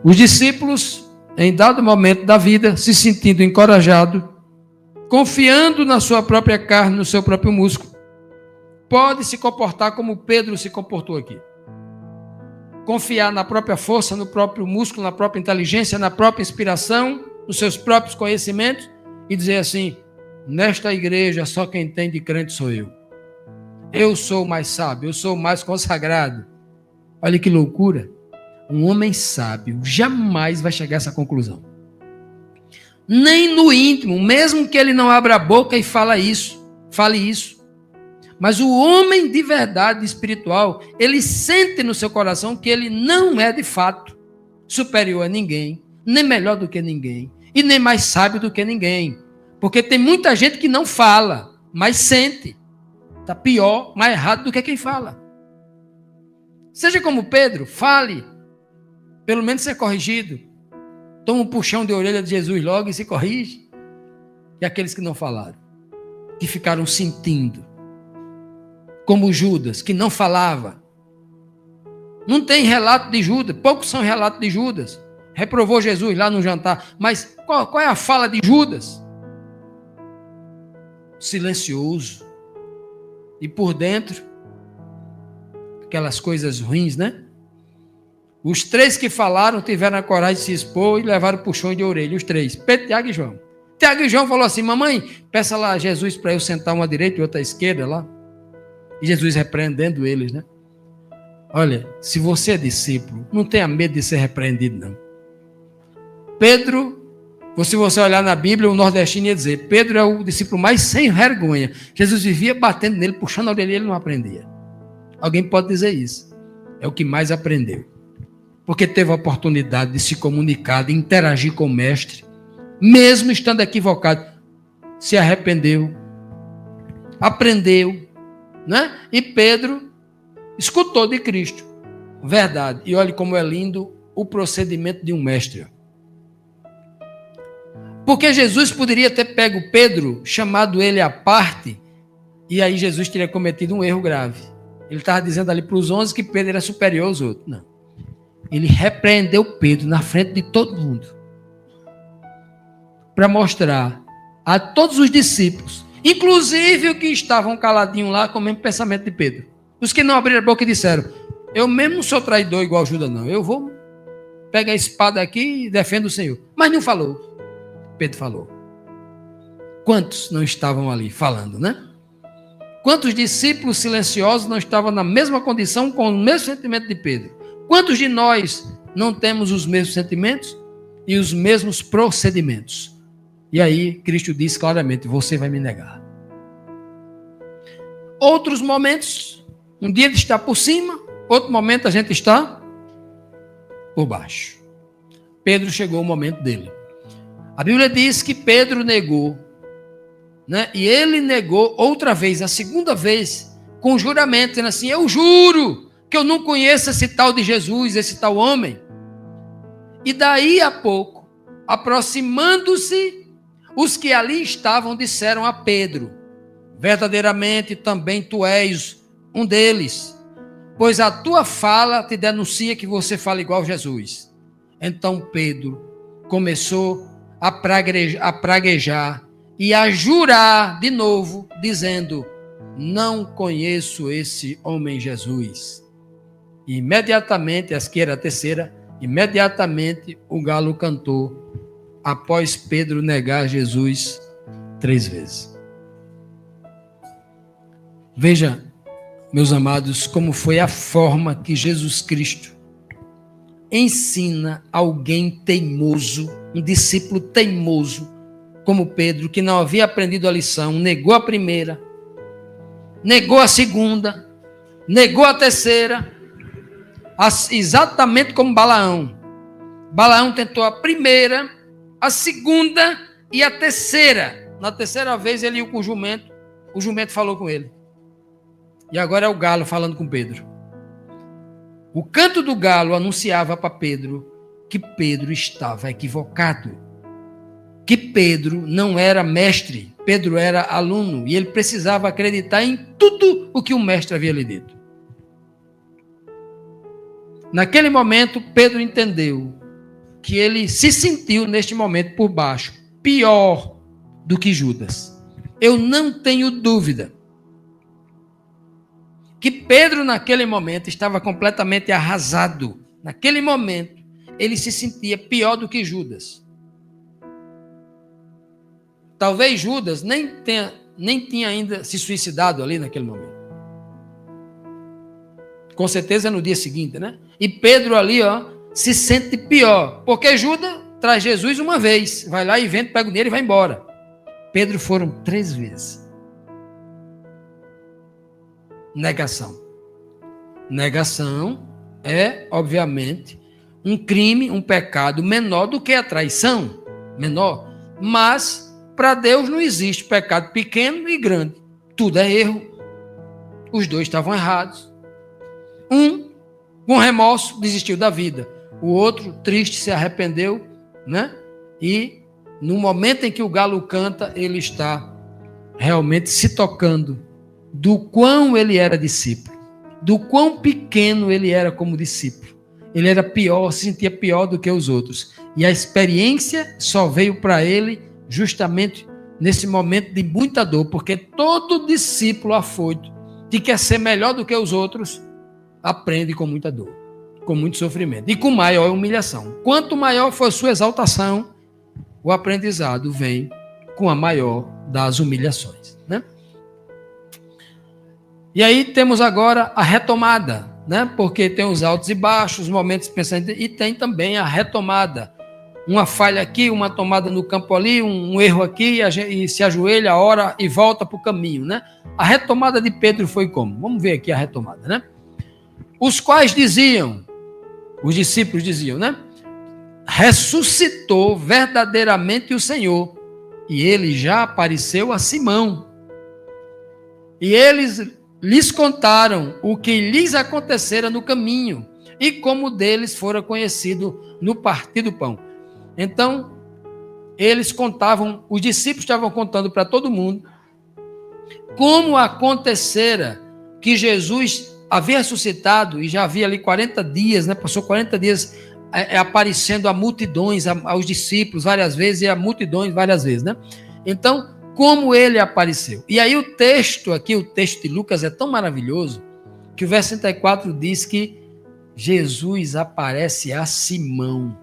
Os discípulos, em dado momento da vida, se sentindo encorajados, confiando na sua própria carne, no seu próprio músculo, pode se comportar como Pedro se comportou aqui. Confiar na própria força, no próprio músculo, na própria inteligência, na própria inspiração, nos seus próprios conhecimentos e dizer assim, nesta igreja só quem tem de crente sou eu. Eu sou o mais sábio, eu sou o mais consagrado. Olha que loucura. Um homem sábio jamais vai chegar a essa conclusão. Nem no íntimo, mesmo que ele não abra a boca e fale isso. Mas o homem de verdade espiritual, ele sente no seu coração que ele não é de fato superior a ninguém, nem melhor do que ninguém, e nem mais sábio do que ninguém. Porque tem muita gente que não fala, mas sente. Está pior, mais errado do que quem fala. Seja como Pedro, fale. Pelo menos ser corrigido. Toma um puxão de orelha de Jesus logo e se corrige. E aqueles que não falaram, que ficaram sentindo. Como Judas, que não falava. Não tem relato de Judas, poucos são relatos de Judas. Reprovou Jesus lá no jantar. Mas qual é a fala de Judas? Silencioso. E por dentro, aquelas coisas ruins, né? Os 3 que falaram tiveram a coragem de se expor e levaram puxões de orelha. Os 3, Pedro, Tiago e João. Tiago e João falou assim, mamãe, peça lá a Jesus para eu sentar uma à direita e outra à esquerda lá. E Jesus repreendendo eles, né? Olha, se você é discípulo, não tenha medo de ser repreendido, não. Pedro, se você olhar na Bíblia, o nordestino ia dizer, Pedro é o discípulo mais sem vergonha. Jesus vivia batendo nele, puxando a orelha e ele não aprendia. Alguém pode dizer isso. É o que mais aprendeu. Porque teve a oportunidade de se comunicar, de interagir com o mestre, mesmo estando equivocado. Se arrependeu, aprendeu, né? E Pedro escutou de Cristo. Verdade. E olhe como é lindo o procedimento de um mestre. Porque Jesus poderia ter pego Pedro, chamado ele à parte, e aí Jesus teria cometido um erro grave. Ele estava dizendo ali para os 11 que Pedro era superior aos outros. Não. Ele repreendeu Pedro na frente de todo mundo, para mostrar a todos os discípulos, inclusive os que estavam caladinhos lá com o mesmo pensamento de Pedro. Os que não abriram a boca e disseram: eu mesmo não sou traidor igual Judas, não. Eu vou pegar a espada aqui e defendo o Senhor. Mas não falou. Pedro falou. Quantos não estavam ali falando, né? Quantos discípulos silenciosos não estavam na mesma condição, com o mesmo sentimento de Pedro? Quantos de nós não temos os mesmos sentimentos e os mesmos procedimentos? E aí Cristo diz claramente: você vai me negar. Outros momentos, um dia ele está por cima, outro momento a gente está por baixo. Pedro chegou o momento dele. A Bíblia diz que Pedro negou, né? E ele negou outra vez, a segunda vez, com juramento, dizendo assim: eu juro que eu não conheço esse tal de Jesus, esse tal homem. E daí a pouco, aproximando-se, os que ali estavam disseram a Pedro: verdadeiramente também tu és um deles, pois a tua fala te denuncia que você fala igual Jesus. Então Pedro começou a praguejar e a jurar de novo, dizendo: não conheço esse homem Jesus. E imediatamente, essa que era a terceira, imediatamente o galo cantou, após Pedro negar Jesus 3 vezes. Veja, meus amados, como foi a forma que Jesus Cristo ensina alguém teimoso, um discípulo teimoso, como Pedro, que não havia aprendido a lição, negou a primeira, negou a segunda, negou a terceira, exatamente como Balaão. Balaão tentou a primeira, a segunda e a terceira. Na terceira vez ele ia com o jumento falou com ele. E agora é o galo falando com Pedro. O canto do galo anunciava para Pedro que Pedro estava equivocado, que Pedro não era mestre, Pedro era aluno, e ele precisava acreditar em tudo o que o mestre havia lhe dito. Naquele momento, Pedro entendeu que ele se sentiu, neste momento, por baixo, pior do que Judas. Eu não tenho dúvida que Pedro, naquele momento, estava completamente arrasado. Naquele momento, ele se sentia pior do que Judas. Talvez Judas nem tinha ainda se suicidado ali naquele momento. Com certeza no dia seguinte, né? E Pedro ali, se sente pior, porque Judas traz Jesus uma vez, vai lá e vende, pega o dinheiro e vai embora. Pedro foram 3 vezes. Negação. Negação é, obviamente, um crime, um pecado menor do que a traição. Menor. Mas, para Deus não existe pecado pequeno e grande. Tudo é erro. Os dois estavam errados. Um, com remorso, desistiu da vida. O outro, triste, se arrependeu, né? E, no momento em que o galo canta, ele está realmente se tocando do quão ele era discípulo, do quão pequeno ele era como discípulo. Ele era pior, se sentia pior do que os outros. E a experiência só veio para ele justamente nesse momento de muita dor, porque todo discípulo afoito, que quer ser melhor do que os outros, aprende com muita dor, com muito sofrimento e com maior humilhação. Quanto maior for a sua exaltação, o aprendizado vem com a maior das humilhações, né? E aí temos agora a retomada, né? Porque tem os altos e baixos, os momentos de pensamento, e tem também a retomada. Uma falha aqui, uma tomada no campo ali, um erro aqui, e se ajoelha, ora e volta para o caminho, né? A retomada de Pedro foi como? Vamos ver aqui a retomada, né? Os quais diziam, os discípulos diziam, né? Ressuscitou verdadeiramente o Senhor, e ele já apareceu a Simão. E eles lhes contaram o que lhes acontecera no caminho e como deles fora conhecido no partir do pão. Então, eles contavam, os discípulos estavam contando para todo mundo como acontecera que Jesus havia ressuscitado e já havia ali 40 dias, né? Passou 40 dias aparecendo a multidões, aos discípulos várias vezes e a multidões várias vezes, né? Então, como ele apareceu? E aí o texto aqui, o texto de Lucas é tão maravilhoso que o verso 34 diz que Jesus aparece a Simão.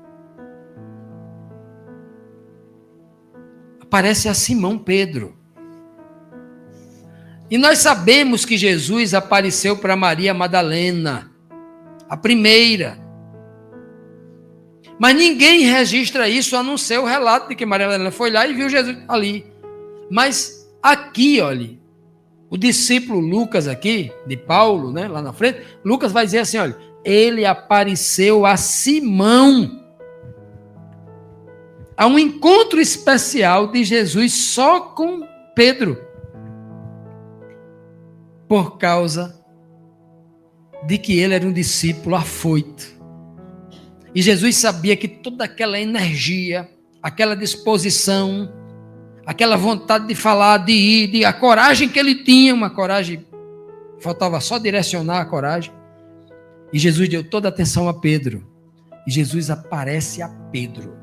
Aparece a Simão Pedro. E nós sabemos que Jesus apareceu para Maria Madalena, a primeira. Mas ninguém registra isso, a não ser o relato de que Maria Madalena foi lá e viu Jesus ali. Mas aqui, olha, o discípulo Lucas aqui, de Paulo, né, lá na frente, Lucas vai dizer assim, olha, ele apareceu a Simão. Há um encontro especial de Jesus só com Pedro. Por causa de que ele era um discípulo afoito. E Jesus sabia que toda aquela energia, aquela disposição, aquela vontade de falar, de ir, a coragem que ele tinha, uma coragem, faltava só direcionar a coragem. E Jesus deu toda a atenção a Pedro. E Jesus aparece a Pedro.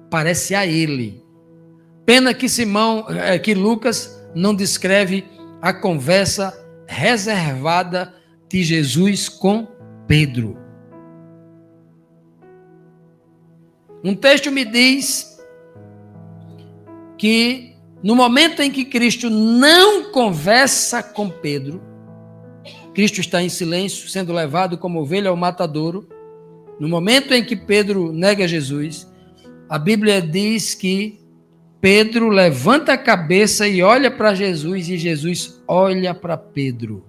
Aparece a ele. Pena que que Lucas não descreve a conversa reservada de Jesus com Pedro. Um texto me diz que no momento em que Cristo não conversa com Pedro, Cristo está em silêncio, sendo levado como ovelha ao matadouro. No momento em que Pedro nega Jesus, a Bíblia diz que Pedro levanta a cabeça e olha para Jesus, e Jesus olha para Pedro.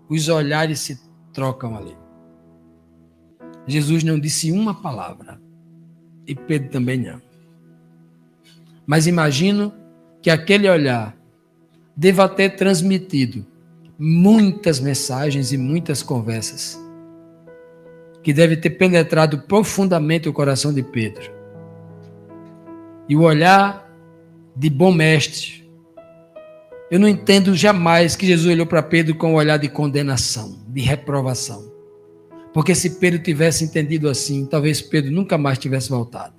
Os olhares se trocam ali. Jesus não disse uma palavra. E Pedro também não. Mas imagino que aquele olhar deva ter transmitido muitas mensagens e muitas conversas, que deve ter penetrado profundamente o coração de Pedro. E o olhar de bom mestre. Eu não entendo jamais que Jesus olhou para Pedro com um olhar de condenação, de reprovação. Porque se Pedro tivesse entendido assim, talvez Pedro nunca mais tivesse voltado.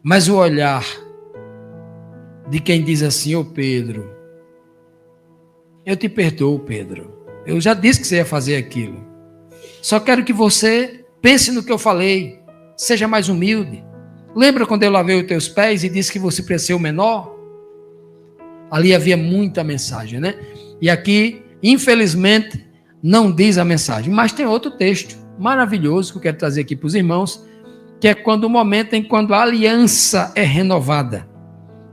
Mas o olhar de quem diz assim, ô Pedro, eu te perdoo, Pedro. Eu já disse que você ia fazer aquilo. Só quero que você pense no que eu falei. Seja mais humilde. Lembra quando eu lavei os teus pés e disse que você precisa ser o menor? Ali havia muita mensagem, né? E aqui, infelizmente, não diz a mensagem. Mas tem outro texto maravilhoso que eu quero trazer aqui para os irmãos, que é quando o momento em quando a aliança é renovada.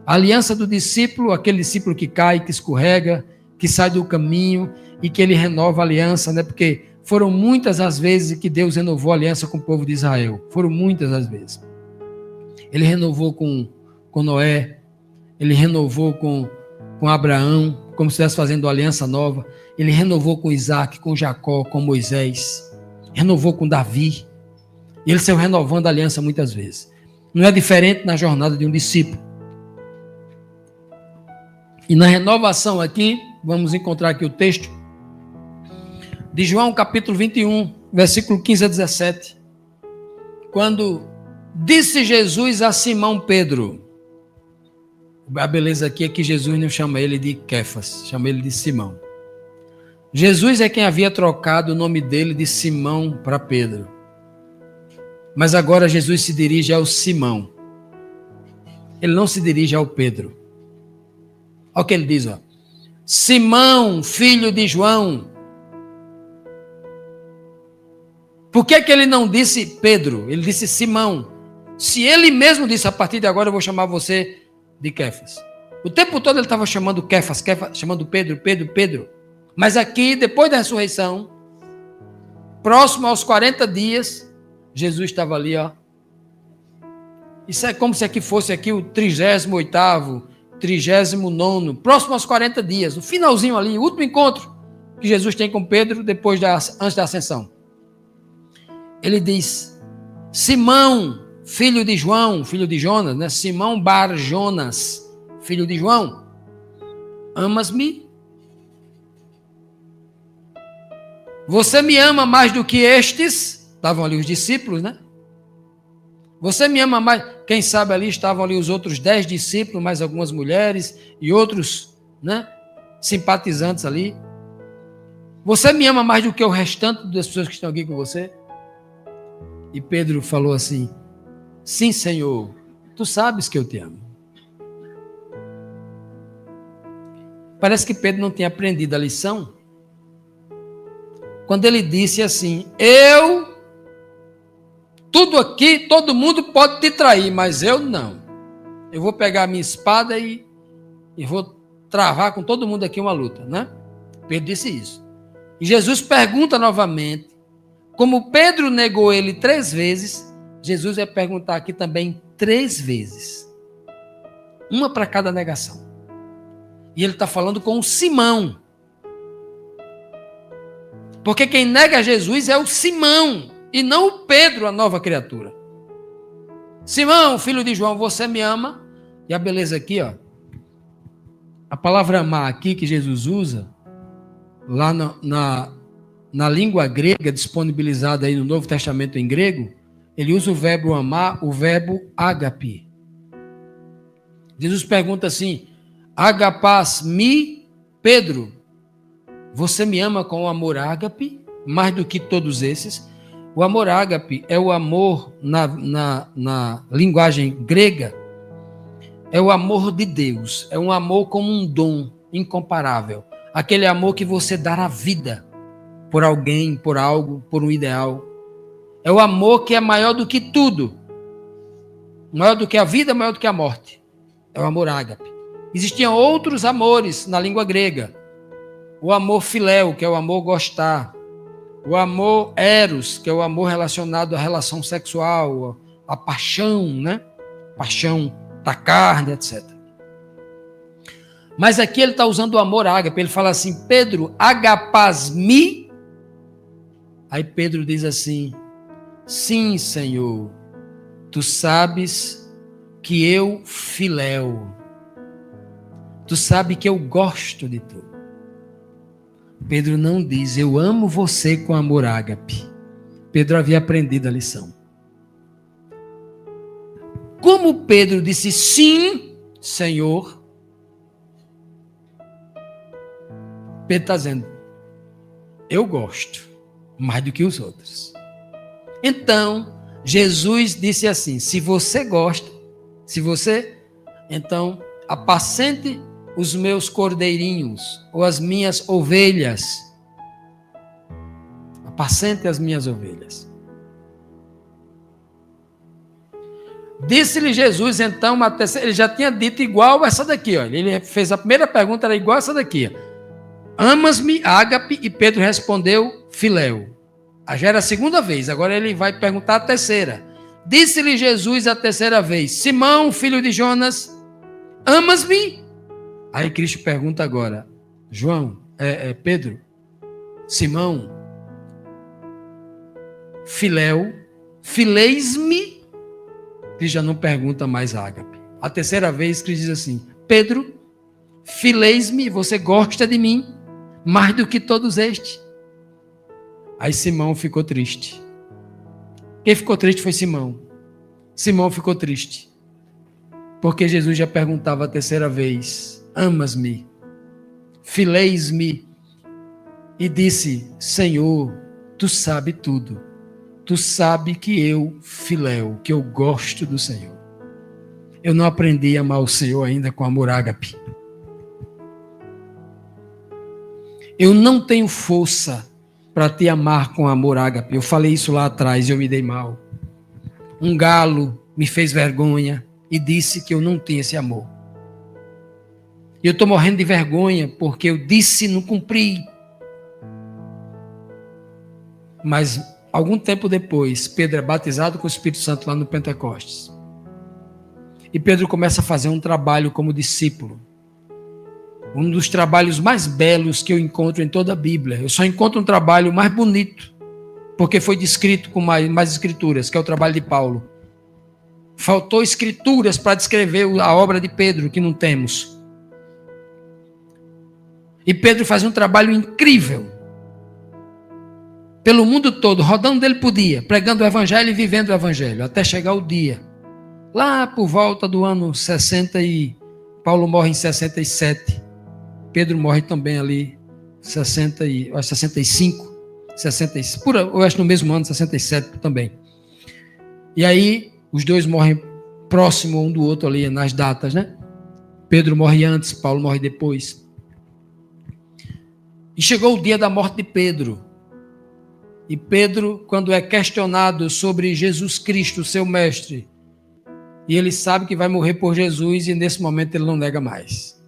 A aliança do discípulo, aquele discípulo que cai, que escorrega, que sai do caminho e que ele renova a aliança, né? Porque foram muitas as vezes que Deus renovou a aliança com o povo de Israel. Foram muitas as vezes. Ele renovou com Noé, ele renovou com Abraão, como se estivesse fazendo aliança nova. Ele renovou com Isaac, com Jacó, com Moisés. Renovou com Davi. E ele saiu renovando a aliança muitas vezes. Não é diferente na jornada de um discípulo. E na renovação aqui, vamos encontrar aqui o texto de João capítulo 21, versículo 15 a 17. Quando disse Jesus a Simão Pedro, a beleza aqui é que Jesus não chama ele de Kefas, chama ele de Simão. Jesus é quem havia trocado o nome dele de Simão para Pedro. Mas agora Jesus se dirige ao Simão. Ele não se dirige ao Pedro. Olha o que ele diz, ó. Simão, filho de João. Por que ele não disse Pedro? Ele disse Simão. Se ele mesmo disse, a partir de agora eu vou chamar você de Kefas. O tempo todo ele estava chamando Kefas, chamando Pedro. Mas aqui, depois da ressurreição, próximo aos 40 dias, Jesus estava ali, ó. Isso é como se aqui fosse aqui o 38º, 39º, próximo aos 40 dias, o finalzinho ali, o último encontro que Jesus tem com Pedro antes da ascensão. Ele diz, Simão, filho de João, filho de Jonas, né? Simão Bar Jonas, filho de João, amas-me? Você me ama mais do que estes? Estavam ali os discípulos, né? Você me ama mais? Quem sabe ali estavam ali os outros 10 discípulos, mais algumas mulheres e outros, né, simpatizantes ali. Você me ama mais do que o restante das pessoas que estão aqui com você? E Pedro falou assim: sim, Senhor, tu sabes que eu te amo. Parece que Pedro não tinha aprendido a lição. Quando ele disse assim: tudo aqui, todo mundo pode te trair, mas eu não. Eu vou pegar a minha espada e vou travar com todo mundo aqui uma luta, né? Pedro disse isso. E Jesus pergunta novamente. Como Pedro negou ele 3 vezes, Jesus vai perguntar aqui também 3 vezes. Uma para cada negação. E ele está falando com o Simão. Porque quem nega Jesus é o Simão, e não o Pedro, a nova criatura. Simão, filho de João, você me ama? E a beleza aqui, ó. A palavra amar aqui que Jesus usa, lá na língua grega, disponibilizada aí no Novo Testamento em grego, ele usa o verbo amar, o verbo agape. Jesus pergunta assim: agapas mi, Pedro, você me ama com o amor ágape, mais do que todos esses? O amor ágape é o amor, na linguagem grega, é o amor de Deus, é um amor como um dom incomparável. Aquele amor que você dá a vida por alguém, por algo, por um ideal. É o amor que é maior do que tudo. Maior do que a vida, maior do que a morte. É o amor ágape. Existiam outros amores na língua grega. O amor filéu, que é o amor gostar. O amor eros, que é o amor relacionado à relação sexual, à paixão, né? Paixão da carne, etc. Mas aqui ele está usando o amor ágape. Ele fala assim: Pedro, agapas-me. Aí Pedro diz assim: sim, Senhor, tu sabes que eu filéu. Tu sabes que eu gosto de tu. Pedro não diz: eu amo você com amor ágape. Pedro havia aprendido a lição. Como Pedro disse sim, Senhor, Pedro está dizendo: eu gosto mais do que os outros. Então, Jesus disse assim: se você gosta, então apacente os meus cordeirinhos, ou as minhas ovelhas. Apacente as minhas ovelhas. Disse-lhe Jesus, então, ele já tinha dito igual essa daqui, ó. Ele fez a primeira pergunta, era igual essa daqui. Amas-me, ágape? E Pedro respondeu, filéu. Já era a segunda vez, agora ele vai perguntar a terceira. Disse-lhe Jesus a terceira vez: Simão, filho de Jonas, amas-me? Aí Cristo pergunta agora: Pedro, Simão, filéu, fileis-me? Cristo já não pergunta mais ágape. A terceira vez Cristo diz assim: Pedro, fileis-me, você gosta de mim mais do que todos estes? Aí Simão ficou triste. Quem ficou triste foi Simão. Simão ficou triste, porque Jesus já perguntava a terceira vez: amas-me, fileis-me? E disse: Senhor, tu sabe tudo. Tu sabe que eu filéu, que eu gosto do Senhor. Eu não aprendi a amar o Senhor ainda com amor ágape. Eu não tenho força para te amar com amor ágape. Eu falei isso lá atrás e eu me dei mal. Um galo me fez vergonha e disse que eu não tinha esse amor. E eu estou morrendo de vergonha porque eu disse e não cumpri. Mas algum tempo depois, Pedro é batizado com o Espírito Santo lá no Pentecostes. E Pedro começa a fazer um trabalho como discípulo. Um dos trabalhos mais belos que eu encontro em toda a Bíblia. Eu só encontro um trabalho mais bonito, porque foi descrito com mais escrituras, que é o trabalho de Paulo. Faltou escrituras para descrever a obra de Pedro, que não temos. E Pedro faz um trabalho incrível. Pelo mundo todo, rodando ele por dia, pregando o evangelho e vivendo o evangelho, até chegar o dia. Lá por volta do ano 60 e Paulo morre em 67. Pedro morre também ali 65, 66, eu acho no mesmo ano, 67 também. E aí os dois morrem próximo um do outro ali nas datas, né? Pedro morre antes, Paulo morre depois. E chegou o dia da morte de Pedro. E Pedro, quando é questionado sobre Jesus Cristo, seu mestre, e ele sabe que vai morrer por Jesus, e nesse momento ele não nega mais.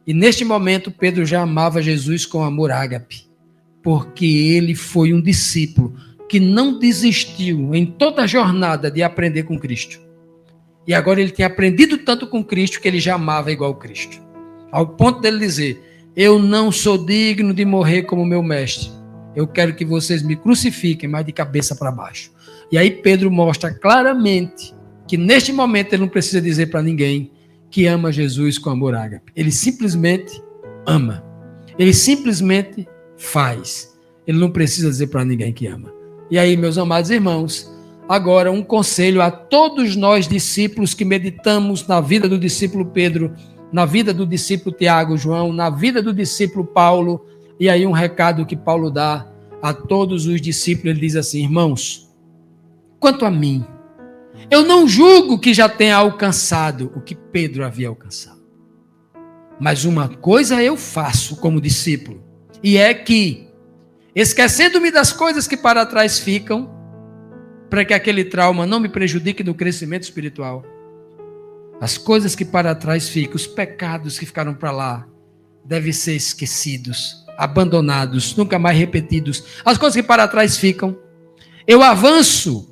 E neste momento Pedro já amava Jesus com amor ágape, porque ele foi um discípulo que não desistiu em toda a jornada de aprender com Cristo. E agora ele tinha aprendido tanto com Cristo que ele já amava igual Cristo. Ao ponto dele dizer: eu não sou digno de morrer como meu mestre. Eu quero que vocês me crucifiquem, mas de cabeça para baixo. E aí Pedro mostra claramente que neste momento ele não precisa dizer para ninguém que ama Jesus com amor ágape. Ele simplesmente ama. Ele simplesmente faz. Ele não precisa dizer para ninguém que ama. E aí, meus amados irmãos, agora um conselho a todos nós discípulos que meditamos na vida do discípulo Pedro, na vida do discípulo Tiago, João, na vida do discípulo Paulo. E aí um recado que Paulo dá a todos os discípulos, ele diz assim: irmãos, quanto a mim, eu não julgo que já tenha alcançado o que Pedro havia alcançado. Mas uma coisa eu faço como discípulo, e é que, esquecendo-me das coisas que para trás ficam, para que aquele trauma não me prejudique no crescimento espiritual, as coisas que para trás ficam, os pecados que ficaram para lá, devem ser esquecidos, abandonados, nunca mais repetidos. As coisas que para trás ficam, eu avanço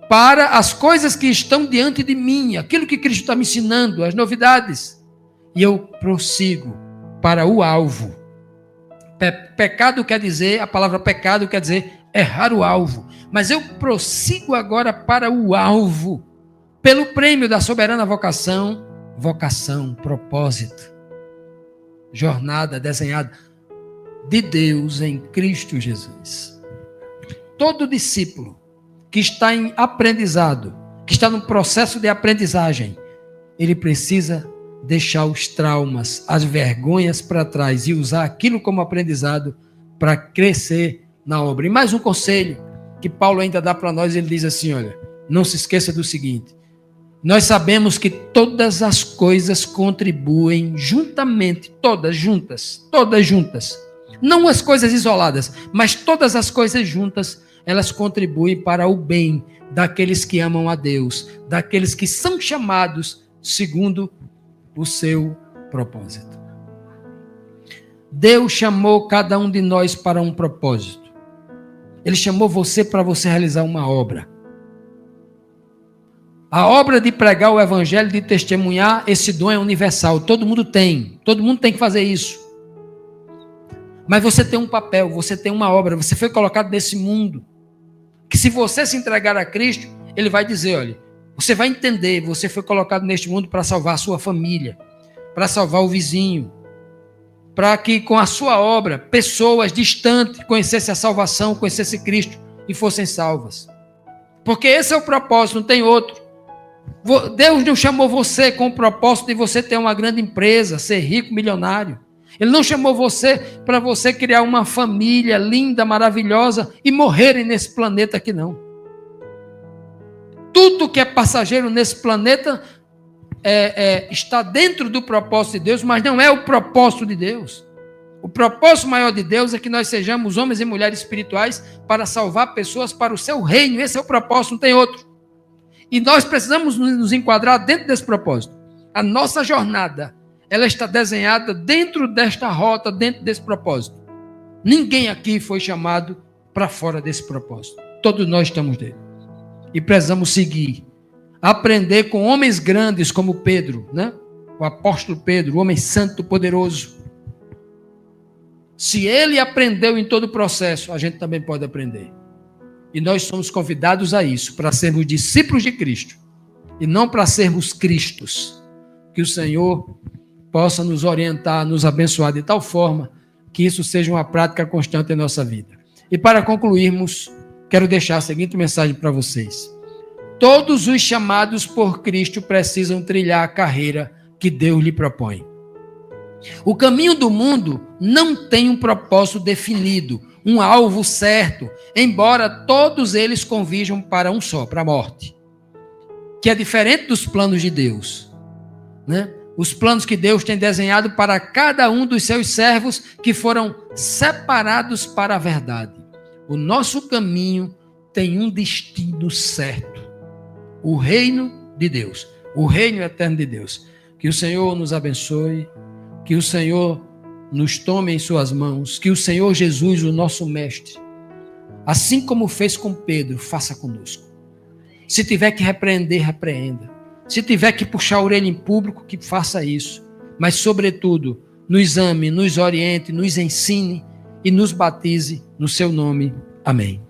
para as coisas que estão diante de mim, aquilo que Cristo está me ensinando, as novidades, e eu prossigo para o alvo. Pecado quer dizer, a palavra pecado quer dizer errar o alvo, mas eu prossigo agora para o alvo, pelo prêmio da soberana vocação, propósito, jornada desenhada de Deus em Cristo Jesus. Todo discípulo que está em aprendizado, que está no processo de aprendizagem, ele precisa deixar os traumas, as vergonhas para trás e usar aquilo como aprendizado para crescer na obra. E mais um conselho que Paulo ainda dá para nós, ele diz assim: olha, não se esqueça do seguinte: nós sabemos que todas as coisas contribuem juntamente, todas juntas, não as coisas isoladas, mas todas as coisas juntas, elas contribuem para o bem daqueles que amam a Deus, daqueles que são chamados segundo o seu propósito. Deus chamou cada um de nós para um propósito. Ele chamou você para você realizar uma obra. A obra de pregar o evangelho, de testemunhar, esse dom é universal. Todo mundo tem que fazer isso. Mas você tem um papel, você tem uma obra, você foi colocado nesse mundo. Que se você se entregar a Cristo, Ele vai dizer: olha, você vai entender, você foi colocado neste mundo para salvar a sua família, para salvar o vizinho, para que com a sua obra, pessoas distantes conhecessem a salvação, conhecessem Cristo e fossem salvas. Porque esse é o propósito, não tem outro. Deus não chamou você com o propósito de você ter uma grande empresa, ser rico, milionário. Ele não chamou você para você criar uma família linda, maravilhosa e morrerem nesse planeta aqui, não. Tudo que é passageiro nesse planeta está dentro do propósito de Deus, mas não é o propósito de Deus. O propósito maior de Deus é que nós sejamos homens e mulheres espirituais para salvar pessoas para o seu reino. Esse é o propósito, não tem outro. E nós precisamos nos enquadrar dentro desse propósito. A nossa jornada, ela está desenhada dentro desta rota, dentro desse propósito. Ninguém aqui foi chamado para fora desse propósito. Todos nós estamos dentro. E precisamos seguir. Aprender com homens grandes como Pedro, né? O apóstolo Pedro, o homem santo, poderoso. Se ele aprendeu em todo o processo, a gente também pode aprender. E nós somos convidados a isso, para sermos discípulos de Cristo. e não para sermos Cristos. Que o Senhor possa nos orientar, nos abençoar de tal forma que isso seja uma prática constante em nossa vida. E para concluirmos, quero deixar a seguinte mensagem para vocês. Todos os chamados por Cristo precisam trilhar a carreira que Deus lhe propõe. O caminho do mundo não tem um propósito definido, um alvo certo, embora todos eles convirjam para um só, para a morte, que é diferente dos planos de Deus, né? Os planos que Deus tem desenhado para cada um dos seus servos que foram separados para a verdade. O nosso caminho tem um destino certo, o reino de Deus, o reino eterno de Deus. Que o Senhor nos abençoe, que o Senhor nos tome em suas mãos, que o Senhor Jesus, o nosso mestre, assim como fez com Pedro, faça conosco. Se tiver que repreender, repreenda. Se tiver que puxar a orelha em público, que faça isso. Mas, sobretudo, nos ame, nos oriente, nos ensine e nos batize no seu nome. Amém.